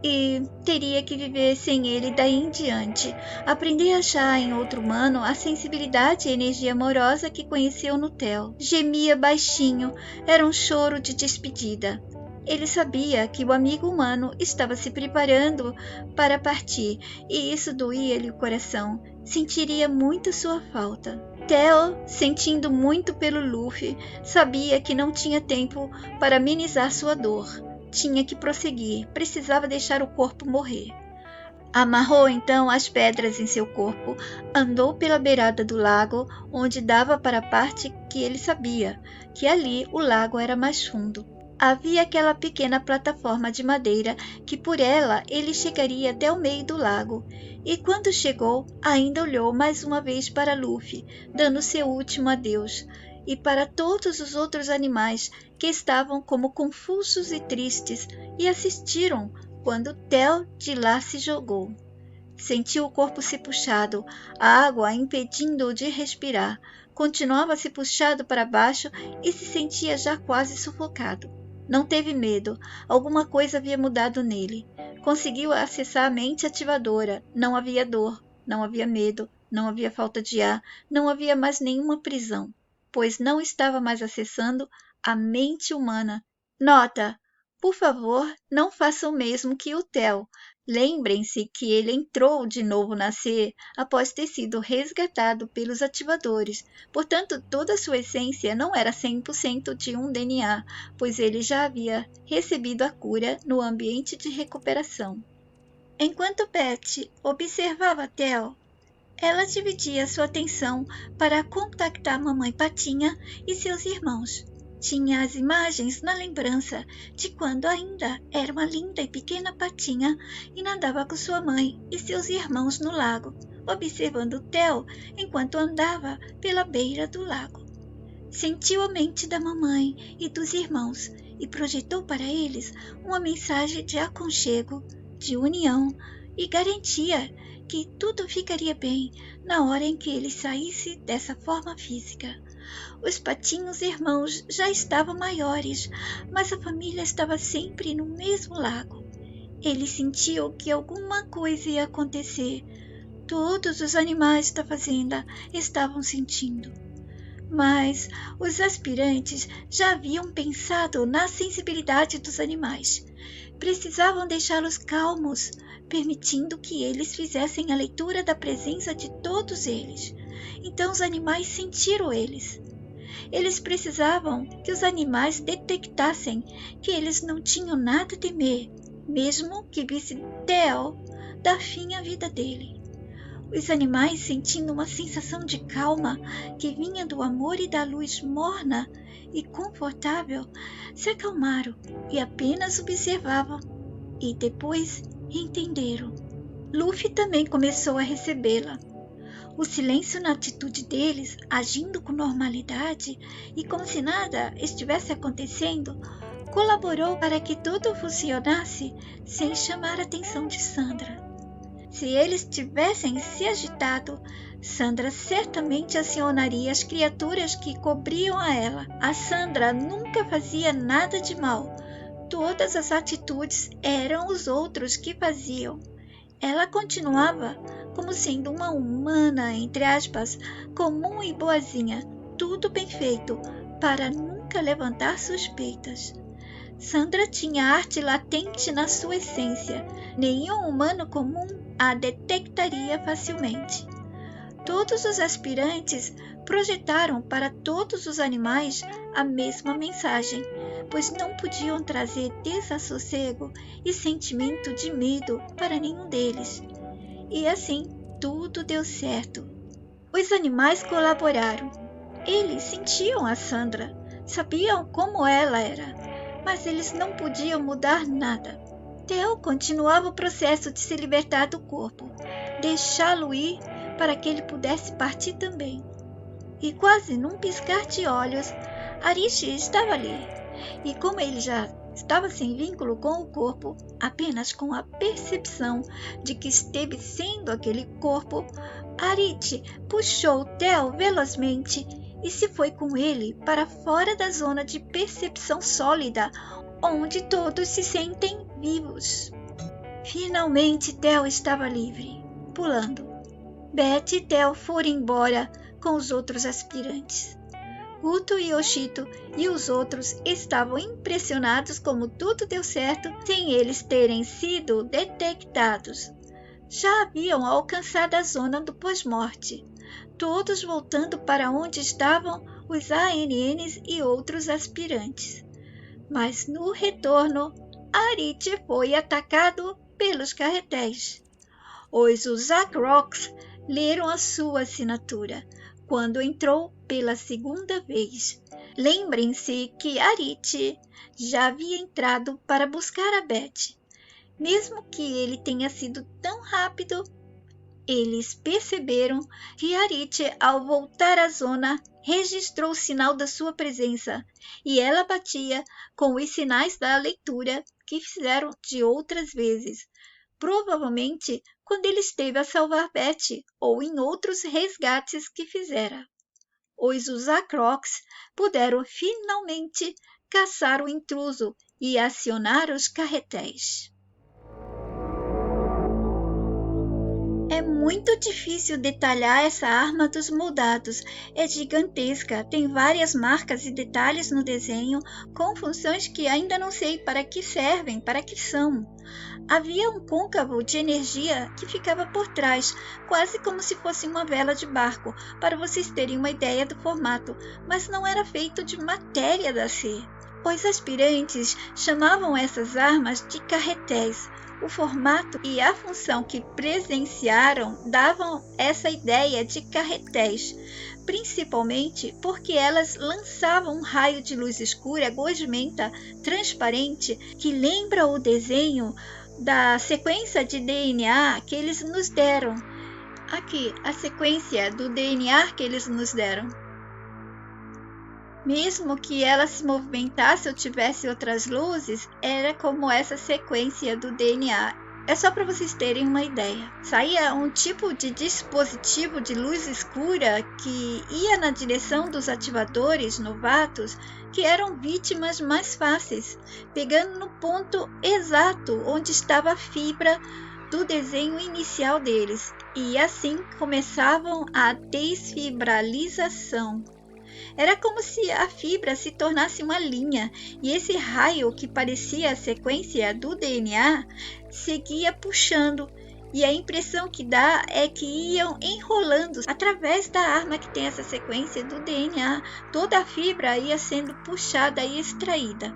e teria que viver sem ele daí em diante, aprender a achar em outro humano a sensibilidade e energia amorosa que conheceu no Theo. Gemia baixinho, era um choro de despedida. Ele sabia que o amigo humano estava se preparando para partir, e isso doía-lhe o coração. Sentiria muito sua falta. Theo, sentindo muito pelo Luffy, sabia que não tinha tempo para amenizar sua dor. Tinha que prosseguir, precisava deixar o corpo morrer. Amarrou então as pedras em seu corpo, andou pela beirada do lago, onde dava para a parte que ele sabia, que ali o lago era mais fundo. Havia aquela pequena plataforma de madeira que por ela ele chegaria até o meio do lago, e quando chegou, ainda olhou mais uma vez para Luffy, dando seu último adeus, e para todos os outros animais que estavam como confusos e tristes e assistiram quando Theo de lá se jogou. Sentiu o corpo se puxado, a água impedindo-o de respirar. Continuava se puxado para baixo e se sentia já quase sufocado. Não teve medo, alguma coisa havia mudado nele. Conseguiu acessar a mente ativadora. Não havia dor, não havia medo, não havia falta de ar, não havia mais nenhuma prisão, pois não estava mais acessando a mente humana. Nota: por favor, não faça o mesmo que o Theo. Lembrem-se que ele entrou de novo na C após ter sido resgatado pelos ativadores. Portanto, toda a sua essência não era 100% de um DNA, pois ele já havia recebido a cura no ambiente de recuperação. Enquanto Beth observava Theo, ela dividia sua atenção para contactar Mamãe Patinha e seus irmãos. Tinha as imagens na lembrança de quando ainda era uma linda e pequena patinha e nadava com sua mãe e seus irmãos no lago, observando Theo enquanto andava pela beira do lago. Sentiu a mente da mamãe e dos irmãos e projetou para eles uma mensagem de aconchego, de união e garantia que tudo ficaria bem na hora em que ele saísse dessa forma física. Os patinhos irmãos já estavam maiores, mas a família estava sempre no mesmo lago. Ele sentiu que alguma coisa ia acontecer. Todos os animais da fazenda estavam sentindo. Mas os aspirantes já haviam pensado na sensibilidade dos animais. Precisavam deixá-los calmos, permitindo que eles fizessem a leitura da presença de todos eles. Então os animais sentiram eles. Eles precisavam que os animais detectassem que eles não tinham nada a temer, mesmo que visse Theo dar fim à vida dele. Os animais, sentindo uma sensação de calma que vinha do amor e da luz morna e confortável, se acalmaram e apenas observavam, e depois entenderam. Luffy também começou a recebê-la. O silêncio na atitude deles, agindo com normalidade e como se nada estivesse acontecendo, colaborou para que tudo funcionasse sem chamar a atenção de Sandra. Se eles tivessem se agitado, Sandra certamente acionaria as criaturas que cobriam a ela. A Sandra nunca fazia nada de mal. Todas as atitudes eram os outros que faziam. Ela continuava como sendo uma humana, entre aspas, comum e boazinha, tudo bem feito, para nunca levantar suspeitas. Sandra tinha arte latente na sua essência. Nenhum humano comum a detectaria facilmente. Todos os aspirantes projetaram para todos os animais a mesma mensagem, pois não podiam trazer desassossego e sentimento de medo para nenhum deles. E assim, tudo deu certo. Os animais colaboraram. Eles sentiam a Sandra, sabiam como ela era, mas eles não podiam mudar nada. Theo continuava o processo de se libertar do corpo, deixá-lo ir para que ele pudesse partir também. E quase num piscar de olhos, Arishi estava ali, e como ele já estava sem vínculo com o corpo, apenas com a percepção de que esteve sendo aquele corpo, Arishi puxou Theo velozmente e se foi com ele para fora da zona de percepção sólida, onde todos se sentem vivos. Finalmente Theo estava livre, pulando. Beth e Theo foram embora com os outros aspirantes. Guto e Yoshito e os outros estavam impressionados como tudo deu certo sem eles terem sido detectados. Já haviam alcançado a zona do pós-morte, todos voltando para onde estavam os ANNs e outros aspirantes. Mas no retorno, Arite foi atacado pelos carretéis. Os Uzakroks leram a sua assinatura quando entrou pela segunda vez. Lembrem-se que Arite já havia entrado para buscar a Beth. Mesmo que ele tenha sido tão rápido, eles perceberam que Arite, ao voltar à zona, registrou o sinal da sua presença e ela batia com os sinais da leitura que fizeram de outras vezes, provavelmente quando ele esteve a salvar Beth ou em outros resgates que fizera. Os Uzakroks puderam finalmente caçar o intruso e acionar os carretéis. É muito difícil detalhar essa arma dos moldados. É gigantesca, tem várias marcas e detalhes no desenho, com funções que ainda não sei para que servem, para que são. Havia um côncavo de energia que ficava por trás, quase como se fosse uma vela de barco, para vocês terem uma ideia do formato, mas não era feito de matéria d'acer. Os aspirantes chamavam essas armas de carretéis. O formato e a função que presenciaram davam essa ideia de carretéis, principalmente porque elas lançavam um raio de luz escura gosmenta transparente que lembra o desenho da sequência de DNA que eles nos deram. Aqui, a sequência do DNA que eles nos deram. Mesmo que ela se movimentasse ou tivesse outras luzes, era como essa sequência do DNA. É só para vocês terem uma ideia. Saía um tipo de dispositivo de luz escura que ia na direção dos ativadores novatos, que eram vítimas mais fáceis, pegando no ponto exato onde estava a fibra do desenho inicial deles. E assim começavam a desfibralização. Era como se a fibra se tornasse uma linha, e esse raio que parecia a sequência do DNA seguia puxando, e a impressão que dá é que iam enrolando através da arma que tem essa sequência do DNA. Toda a fibra ia sendo puxada e extraída.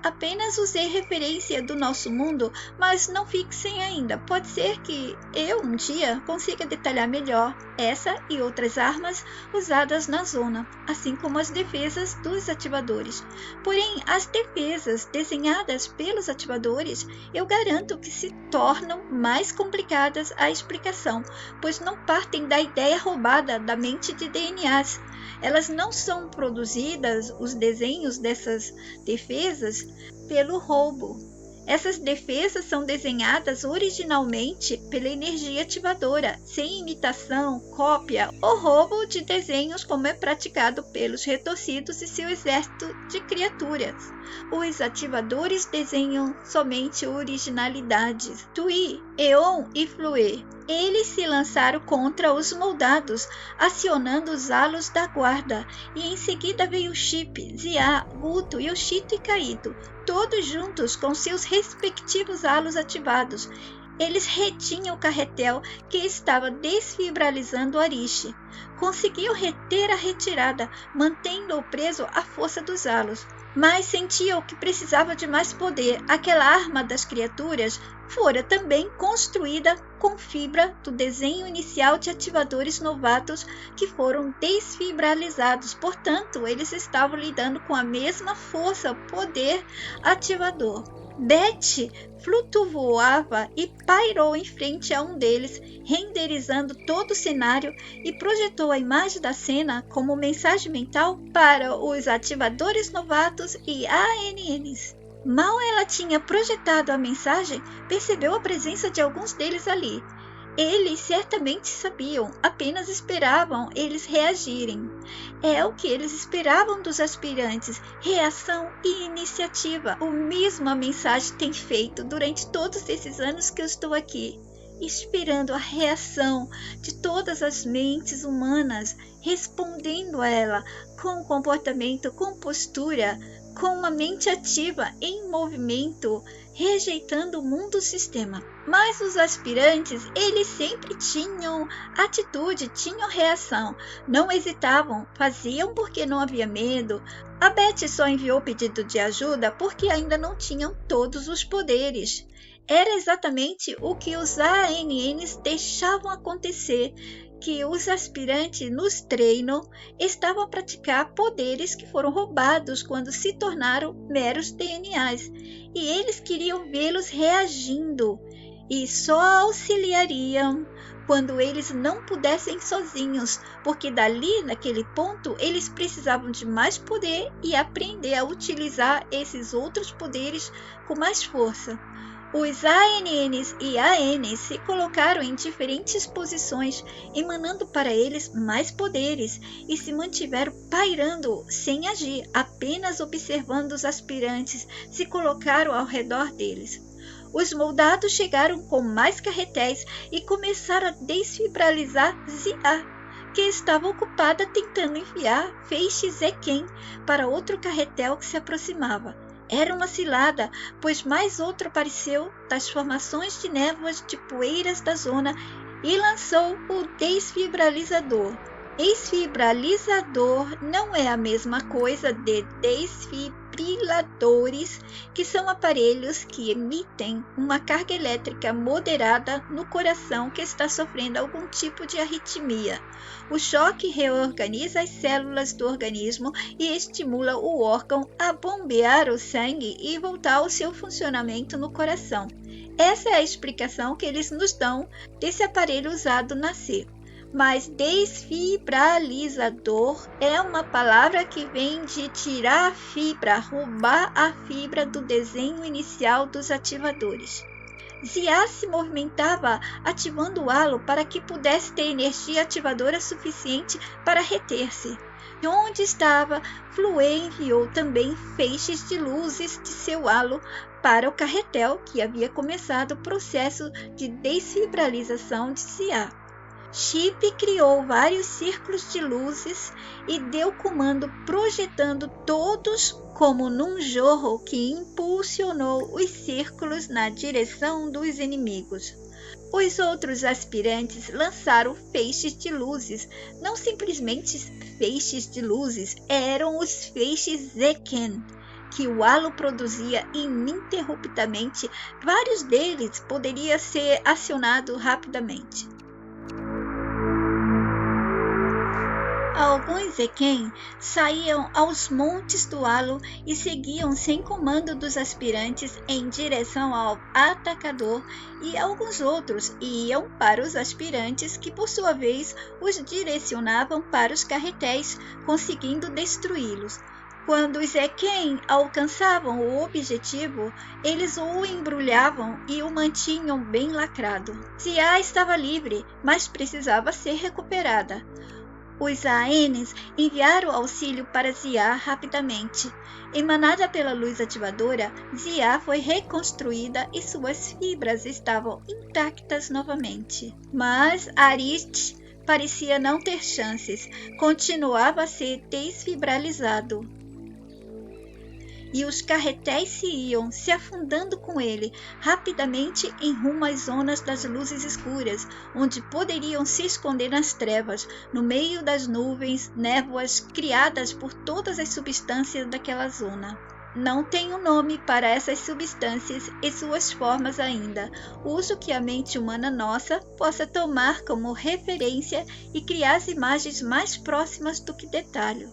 Apenas usei referência do nosso mundo, mas não fixem ainda. Pode ser que eu um dia consiga detalhar melhor essa e outras armas usadas na zona, assim como as defesas dos ativadores. Porém, as defesas desenhadas pelos ativadores, eu garanto que se tornam mais complicadas a explicação, pois não partem da ideia roubada da mente de DNAs. Elas não são produzidas, os desenhos dessas defesas, pelo roubo. Essas defesas são desenhadas originalmente pela energia ativadora, sem imitação, cópia ou roubo de desenhos como é praticado pelos retorcidos e seu exército de criaturas. Os ativadores desenham somente originalidades. Tui, Eon e Flue. Eles se lançaram contra os moldados, acionando os halos da guarda, e em seguida veio Chip, Zia, Guto, Yoshito e Kaito, todos juntos com seus respectivos halos ativados. Eles retinham o carretel que estava desfibralizando Arishi. Conseguiam reter a retirada, mantendo-o preso à força dos halos, mas sentiam que precisava de mais poder. Aquela arma das criaturas fora também construída com fibra do desenho inicial de ativadores novatos que foram desfibralizados. Portanto, eles estavam lidando com a mesma força, poder ativador. Beth flutuava e pairou em frente a um deles, renderizando todo o cenário e projetou a imagem da cena como mensagem mental para os ativadores novatos e ANNs. Mal ela tinha projetado a mensagem, percebeu a presença de alguns deles ali. Eles certamente sabiam, apenas esperavam eles reagirem. É o que eles esperavam dos aspirantes, reação e iniciativa. O mesmo a mensagem tem feito durante todos esses anos que eu estou aqui, esperando a reação de todas as mentes humanas, respondendo a ela com comportamento, com postura, com uma mente ativa em movimento, rejeitando o mundo sistema. Mas os aspirantes, eles sempre tinham atitude, tinham reação, não hesitavam, faziam porque não havia medo. A Beth só enviou pedido de ajuda porque ainda não tinham todos os poderes. Era exatamente o que os ANNs deixavam acontecer, que os aspirantes nos treinam estavam a praticar poderes que foram roubados quando se tornaram meros DNAs, e eles queriam vê-los reagindo, e só auxiliariam quando eles não pudessem sozinhos, porque dali, naquele ponto, eles precisavam de mais poder e aprender a utilizar esses outros poderes com mais força. Os ANNs e ANs se colocaram em diferentes posições, emanando para eles mais poderes, e se mantiveram pairando sem agir, apenas observando os aspirantes, se colocaram ao redor deles. Os moldados chegaram com mais carretéis e começaram a desfibralizar Zia, que estava ocupada tentando enviar feixes Zequen para outro carretel que se aproximava. Era uma cilada, pois mais outro apareceu das formações de névoas de poeiras da zona e lançou o desfibralizador. Desfibralizador não é a mesma coisa de desfibriladores, que são aparelhos que emitem uma carga elétrica moderada no coração que está sofrendo algum tipo de arritmia. O choque reorganiza as células do organismo e estimula o órgão a bombear o sangue e voltar ao seu funcionamento no coração. Essa é a explicação que eles nos dão desse aparelho usado na C. Mas desfibralizador é uma palavra que vem de tirar a fibra, roubar a fibra do desenho inicial dos ativadores. Zia se movimentava ativando o halo para que pudesse ter energia ativadora suficiente para reter-se. De onde estava, Flue enviou também feixes de luzes de seu halo para o carretel que havia começado o processo de desfibralização de Zia. Chip criou vários círculos de luzes e deu comando projetando todos como num jorro que impulsionou os círculos na direção dos inimigos. Os outros aspirantes lançaram feixes de luzes, não simplesmente feixes de luzes, eram os feixes Zequen, que o halo produzia ininterruptamente. Vários deles poderiam ser acionados rapidamente. Alguns Zequen saíam aos montes do halo e seguiam sem comando dos aspirantes em direção ao atacador, e alguns outros iam para os aspirantes que, por sua vez, os direcionavam para os carretéis, conseguindo destruí-los. Quando os Zequen alcançavam o objetivo, eles o embrulhavam e o mantinham bem lacrado. Zia estava livre, mas precisava ser recuperada. Os ANs enviaram auxílio para Zia rapidamente. Emanada pela luz ativadora, Zia foi reconstruída e suas fibras estavam intactas novamente. Mas Arist parecia não ter chances, continuava a ser desfibralizado. E os carretéis se iam, se afundando com ele, rapidamente em rumo às zonas das luzes escuras, onde poderiam se esconder nas trevas, no meio das nuvens, névoas criadas por todas as substâncias daquela zona. Não tenho nome para essas substâncias e suas formas ainda, uso que a mente humana nossa possa tomar como referência e criar as imagens mais próximas do que detalho.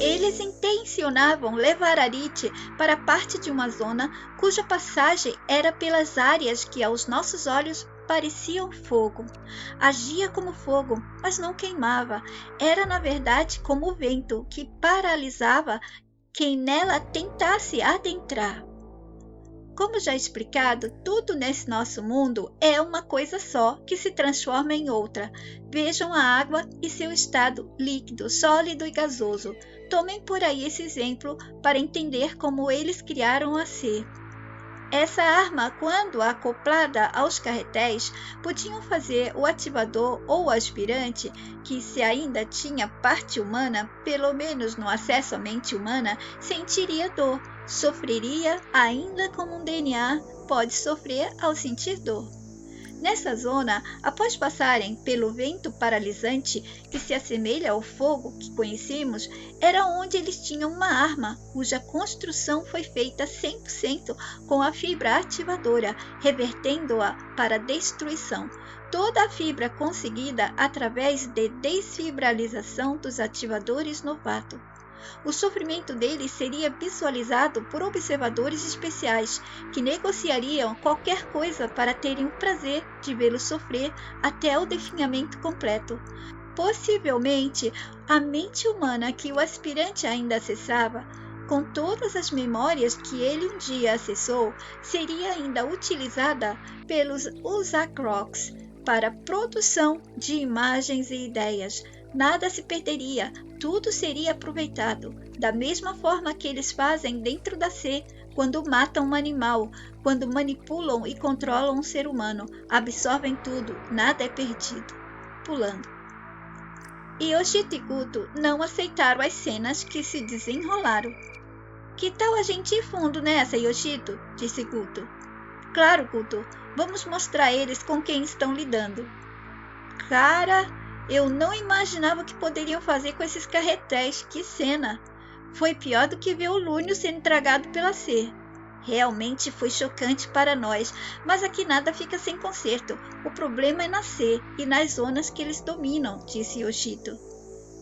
Eles intencionavam levar Arit para parte de uma zona cuja passagem era pelas áreas que aos nossos olhos pareciam fogo. Agia como fogo, mas não queimava. Era na verdade como o vento que paralisava quem nela tentasse adentrar. Como já explicado, tudo nesse nosso mundo é uma coisa só que se transforma em outra. Vejam a água e seu estado líquido, sólido e gasoso. Tomem por aí esse exemplo para entender como eles criaram a ser. Essa arma, quando acoplada aos carretéis, podiam fazer o ativador ou o aspirante, que se ainda tinha parte humana, pelo menos no acesso à mente humana, sentiria dor, sofreria ainda como um DNA pode sofrer ao sentir dor. Nessa zona, após passarem pelo vento paralisante, que se assemelha ao fogo que conhecemos, era onde eles tinham uma arma, cuja construção foi feita 100% com a fibra ativadora, revertendo-a para destruição. Toda a fibra conseguida através de desfibralização dos ativadores novato. O sofrimento deles seria visualizado por observadores especiais, que negociariam qualquer coisa para terem o prazer de vê-lo sofrer até o definhamento completo. Possivelmente, a mente humana que o aspirante ainda acessava, com todas as memórias que ele um dia acessou, seria ainda utilizada pelos Usacrocs para a produção de imagens e ideias. Nada se perderia, tudo seria aproveitado, da mesma forma que eles fazem dentro da C, quando matam um animal, quando manipulam e controlam um ser humano, absorvem tudo, nada é perdido. Pulando. Yoshito e Guto não aceitaram as cenas que se desenrolaram. Que tal a gente ir fundo nessa, Yoshito? Disse Guto. Claro, Guto, vamos mostrar a eles com quem estão lidando. Cara, eu não imaginava o que poderiam fazer com esses carretéis, que cena! Foi pior do que ver o Lúnio sendo tragado pela C. Realmente foi chocante para nós, mas aqui nada fica sem conserto. O problema é na C e nas zonas que eles dominam, disse Yoshito.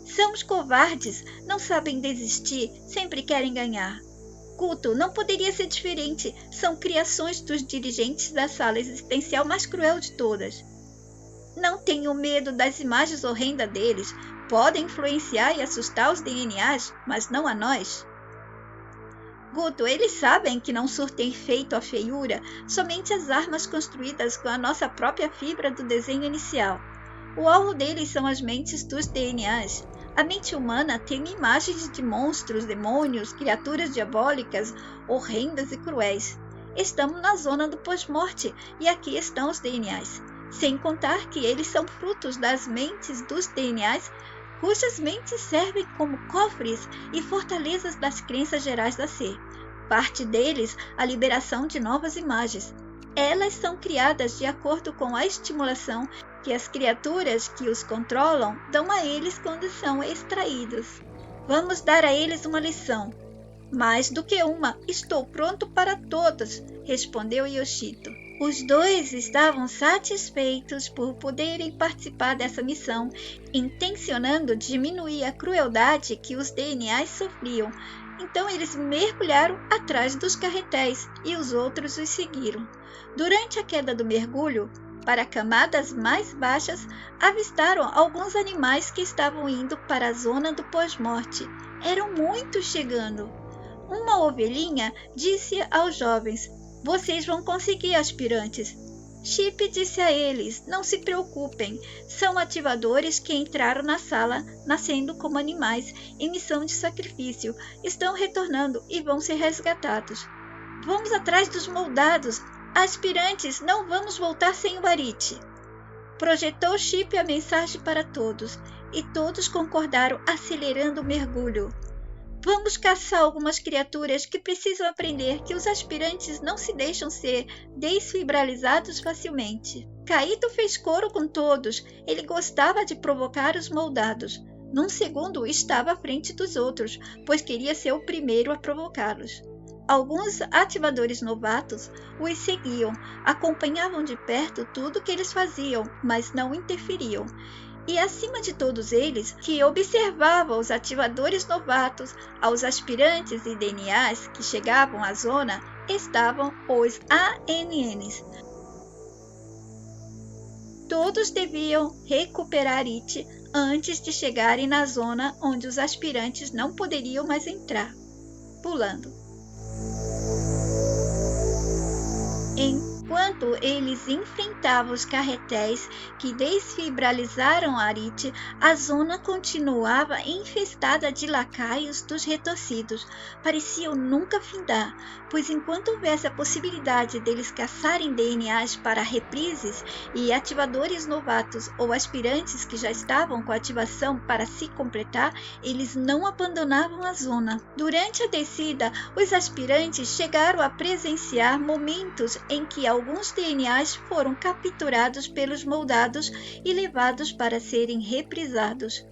São os covardes, não sabem desistir, sempre querem ganhar. Guto, não poderia ser diferente. São criações dos dirigentes da sala existencial mais cruel de todas. Não tenho medo das imagens horrendas deles. Podem influenciar e assustar os DNAs, mas não a nós. Guto, eles sabem que não surtem efeito a feiura, somente as armas construídas com a nossa própria fibra do desenho inicial. O alvo deles são as mentes dos DNAs. A mente humana tem imagens de monstros, demônios, criaturas diabólicas, horrendas e cruéis. Estamos na zona do pós-morte e aqui estão os DNAs. Sem contar que eles são frutos das mentes dos DNAs, cujas mentes servem como cofres e fortalezas das crenças gerais da C. Parte deles, a liberação de novas imagens. Elas são criadas de acordo com a estimulação que as criaturas que os controlam dão a eles quando são extraídos. Vamos dar a eles uma lição. Mais do que uma, estou pronto para todas, respondeu Yoshito. Os dois estavam satisfeitos por poderem participar dessa missão, intencionando diminuir a crueldade que os DNAs sofriam. Então eles mergulharam atrás dos carretéis e os outros os seguiram. Durante a queda do mergulho, para camadas mais baixas, avistaram alguns animais que estavam indo para a zona do pós-morte. Eram muitos chegando. Uma ovelhinha disse aos jovens: "Vocês vão conseguir, aspirantes." Chip disse a eles: "Não se preocupem, são ativadores que entraram na sala nascendo como animais em missão de sacrifício. Estão retornando e vão ser resgatados. Vamos atrás dos moldados. Aspirantes, não vamos voltar sem o Arite." Projetou Chip a mensagem para todos e todos concordaram, acelerando o mergulho. Vamos caçar algumas criaturas que precisam aprender que os aspirantes não se deixam ser desfibralizados facilmente. Kaito fez coro com todos. Ele gostava de provocar os moldados. Num segundo, estava à frente dos outros, pois queria ser o primeiro a provocá-los. Alguns ativadores novatos os seguiam, acompanhavam de perto tudo que eles faziam, mas não interferiam. E acima de todos eles, que observavam os ativadores novatos, aos aspirantes e DNAs que chegavam à zona, estavam os ANNs. Todos deviam recuperar IT antes de chegarem na zona onde os aspirantes não poderiam mais entrar. pulando. Enquanto eles enfrentavam os carretéis que desfibralizaram Arite, a zona continuava infestada de lacaios dos retorcidos. Pareciam nunca findar, pois enquanto houvesse a possibilidade deles caçarem DNAs para reprises e ativadores novatos ou aspirantes que já estavam com a ativação para se completar, eles não abandonavam a zona. Durante a descida, os aspirantes chegaram a presenciar momentos em que alguns DNAs foram capturados pelos moldados e levados para serem reprisados.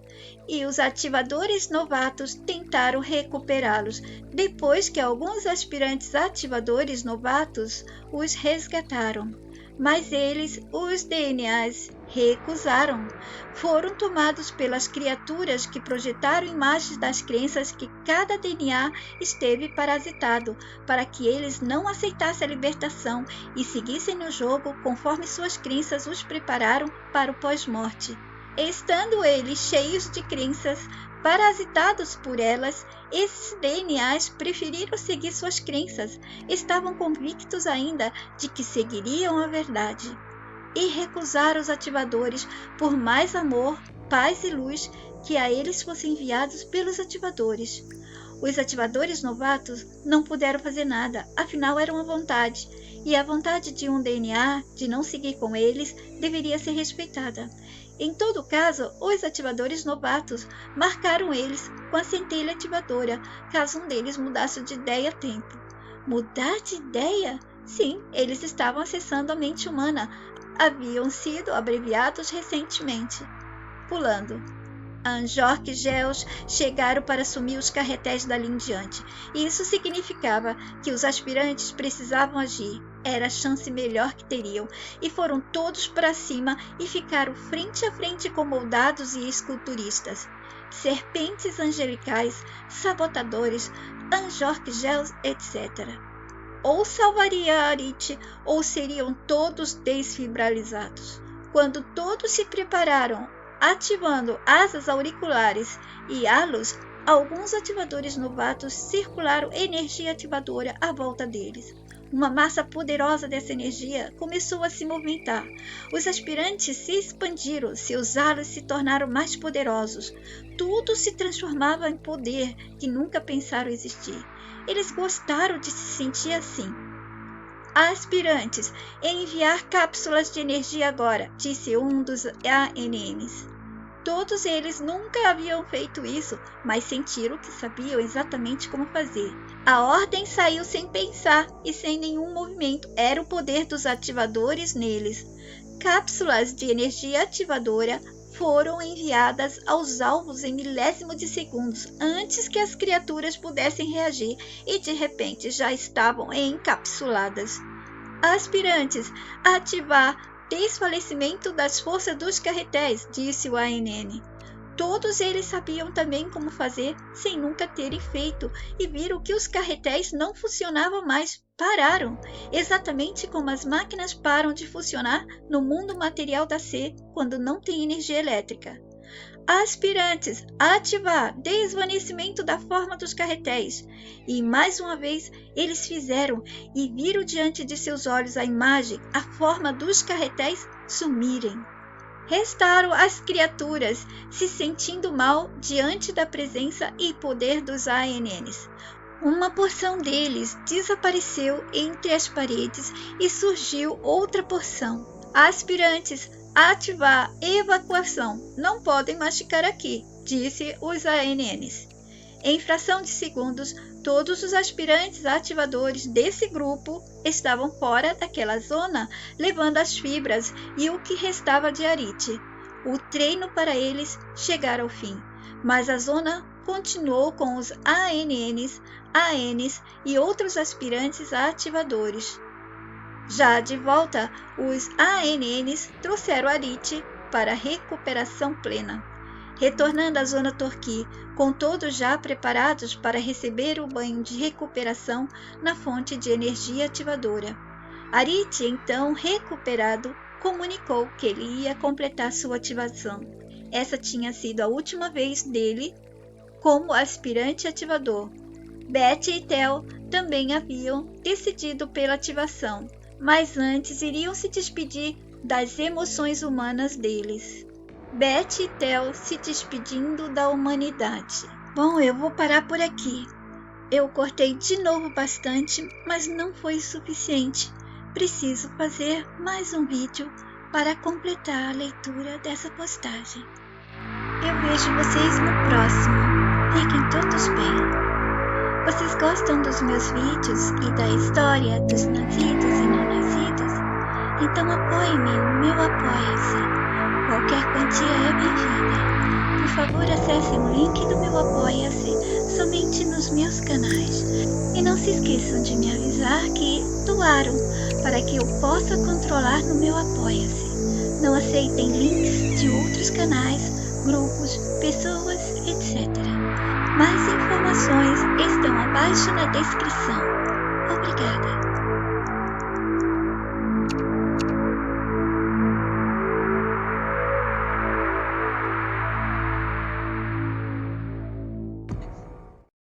E os ativadores novatos tentaram recuperá-los, depois que alguns aspirantes ativadores novatos os resgataram. Mas eles, os DNAs, recusaram. Foram tomados pelas criaturas que projetaram imagens das crenças que cada DNA esteve parasitado, para que eles não aceitassem a libertação e seguissem no jogo conforme suas crenças os prepararam para o pós-morte. Estando eles cheios de crenças, parasitados por elas, esses DNAs preferiram seguir suas crenças, estavam convictos ainda de que seguiriam a verdade, e recusaram os ativadores por mais amor, paz e luz que a eles fossem enviados pelos ativadores. Os ativadores novatos não puderam fazer nada, afinal eram à vontade, e a vontade de um DNA de não seguir com eles deveria ser respeitada. Em todo caso, os ativadores novatos marcaram eles com a centelha ativadora, caso um deles mudasse de ideia a tempo. Mudar de ideia? Sim, eles estavam acessando a mente humana. Haviam sido abreviados recentemente. Pulando. Anjork e Geos chegaram para assumir os carretéis dali em diante. Isso significava que os aspirantes precisavam agir. Era a chance melhor que teriam, e foram todos para cima e ficaram frente a frente com moldados e esculturistas. Serpentes angelicais, sabotadores, Anjork, Geos, etc. Ou salvaria Arite, ou seriam todos desfibralizados. Quando todos se prepararam, ativando asas auriculares e halos, alguns ativadores novatos circularam energia ativadora à volta deles. Uma massa poderosa dessa energia começou a se movimentar. Os aspirantes se expandiram, seus halos se tornaram mais poderosos. Tudo se transformava em poder que nunca pensaram existir. Eles gostaram de se sentir assim. Aspirantes, enviar cápsulas de energia agora, disse um dos ANNs. Todos eles nunca haviam feito isso, mas sentiram que sabiam exatamente como fazer. A ordem saiu sem pensar e sem nenhum movimento. Era o poder dos ativadores neles. Cápsulas de energia ativadora foram enviadas aos alvos em milésimos de segundos, antes que as criaturas pudessem reagir, e de repente já estavam encapsuladas. Aspirantes, ativar desfalecimento das forças dos carretéis, disse o ANN. Todos eles sabiam também como fazer, sem nunca terem feito, e viram que os carretéis não funcionavam mais. Pararam, exatamente como as máquinas param de funcionar no mundo material da C quando não tem energia elétrica. Aspirantes, ativar desvanecimento da forma dos carretéis. E mais uma vez eles fizeram, e viram diante de seus olhos a imagem, a forma dos carretéis sumirem. Restaram as criaturas, se sentindo mal diante da presença e poder dos ANNs. Uma porção deles desapareceu entre as paredes e surgiu outra porção. Aspirantes, ativar evacuação. Não podem mais ficar aqui, disse os ANNs. Em fração de segundos, todos os aspirantes ativadores desse grupo estavam fora daquela zona, levando as fibras e o que restava de Arite. O treino para eles chegara ao fim, mas a zona continuou com os ANNs, ANs e outros aspirantes ativadores. Já de volta, os ANNs trouxeram Arite para recuperação plena. Retornando à zona Torqui, com todos já preparados para receber o banho de recuperação na fonte de energia ativadora. Arite, então recuperado, comunicou que ele ia completar sua ativação. Essa tinha sido a última vez dele como aspirante ativador. Betty e Theo também haviam decidido pela ativação, mas antes iriam se despedir das emoções humanas deles. Betty e Theo se despedindo da humanidade. Bom, eu vou parar por aqui. Eu cortei de novo bastante, mas não foi suficiente. Preciso fazer mais um vídeo para completar a leitura dessa postagem. Eu vejo vocês no próximo. Fiquem todos bem. Vocês gostam dos meus vídeos e da história dos nascidos e não nascidos? Então apoie-me no meu Apoia-se. Qualquer quantia é bem-vinda. Por favor, acessem o link do meu Apoia-se somente nos meus canais. E não se esqueçam de me avisar que doaram para que eu possa controlar no meu Apoia-se. Não aceitem links de outros canais, grupos, pessoas, etc. Mais informações estão abaixo na descrição. Obrigada.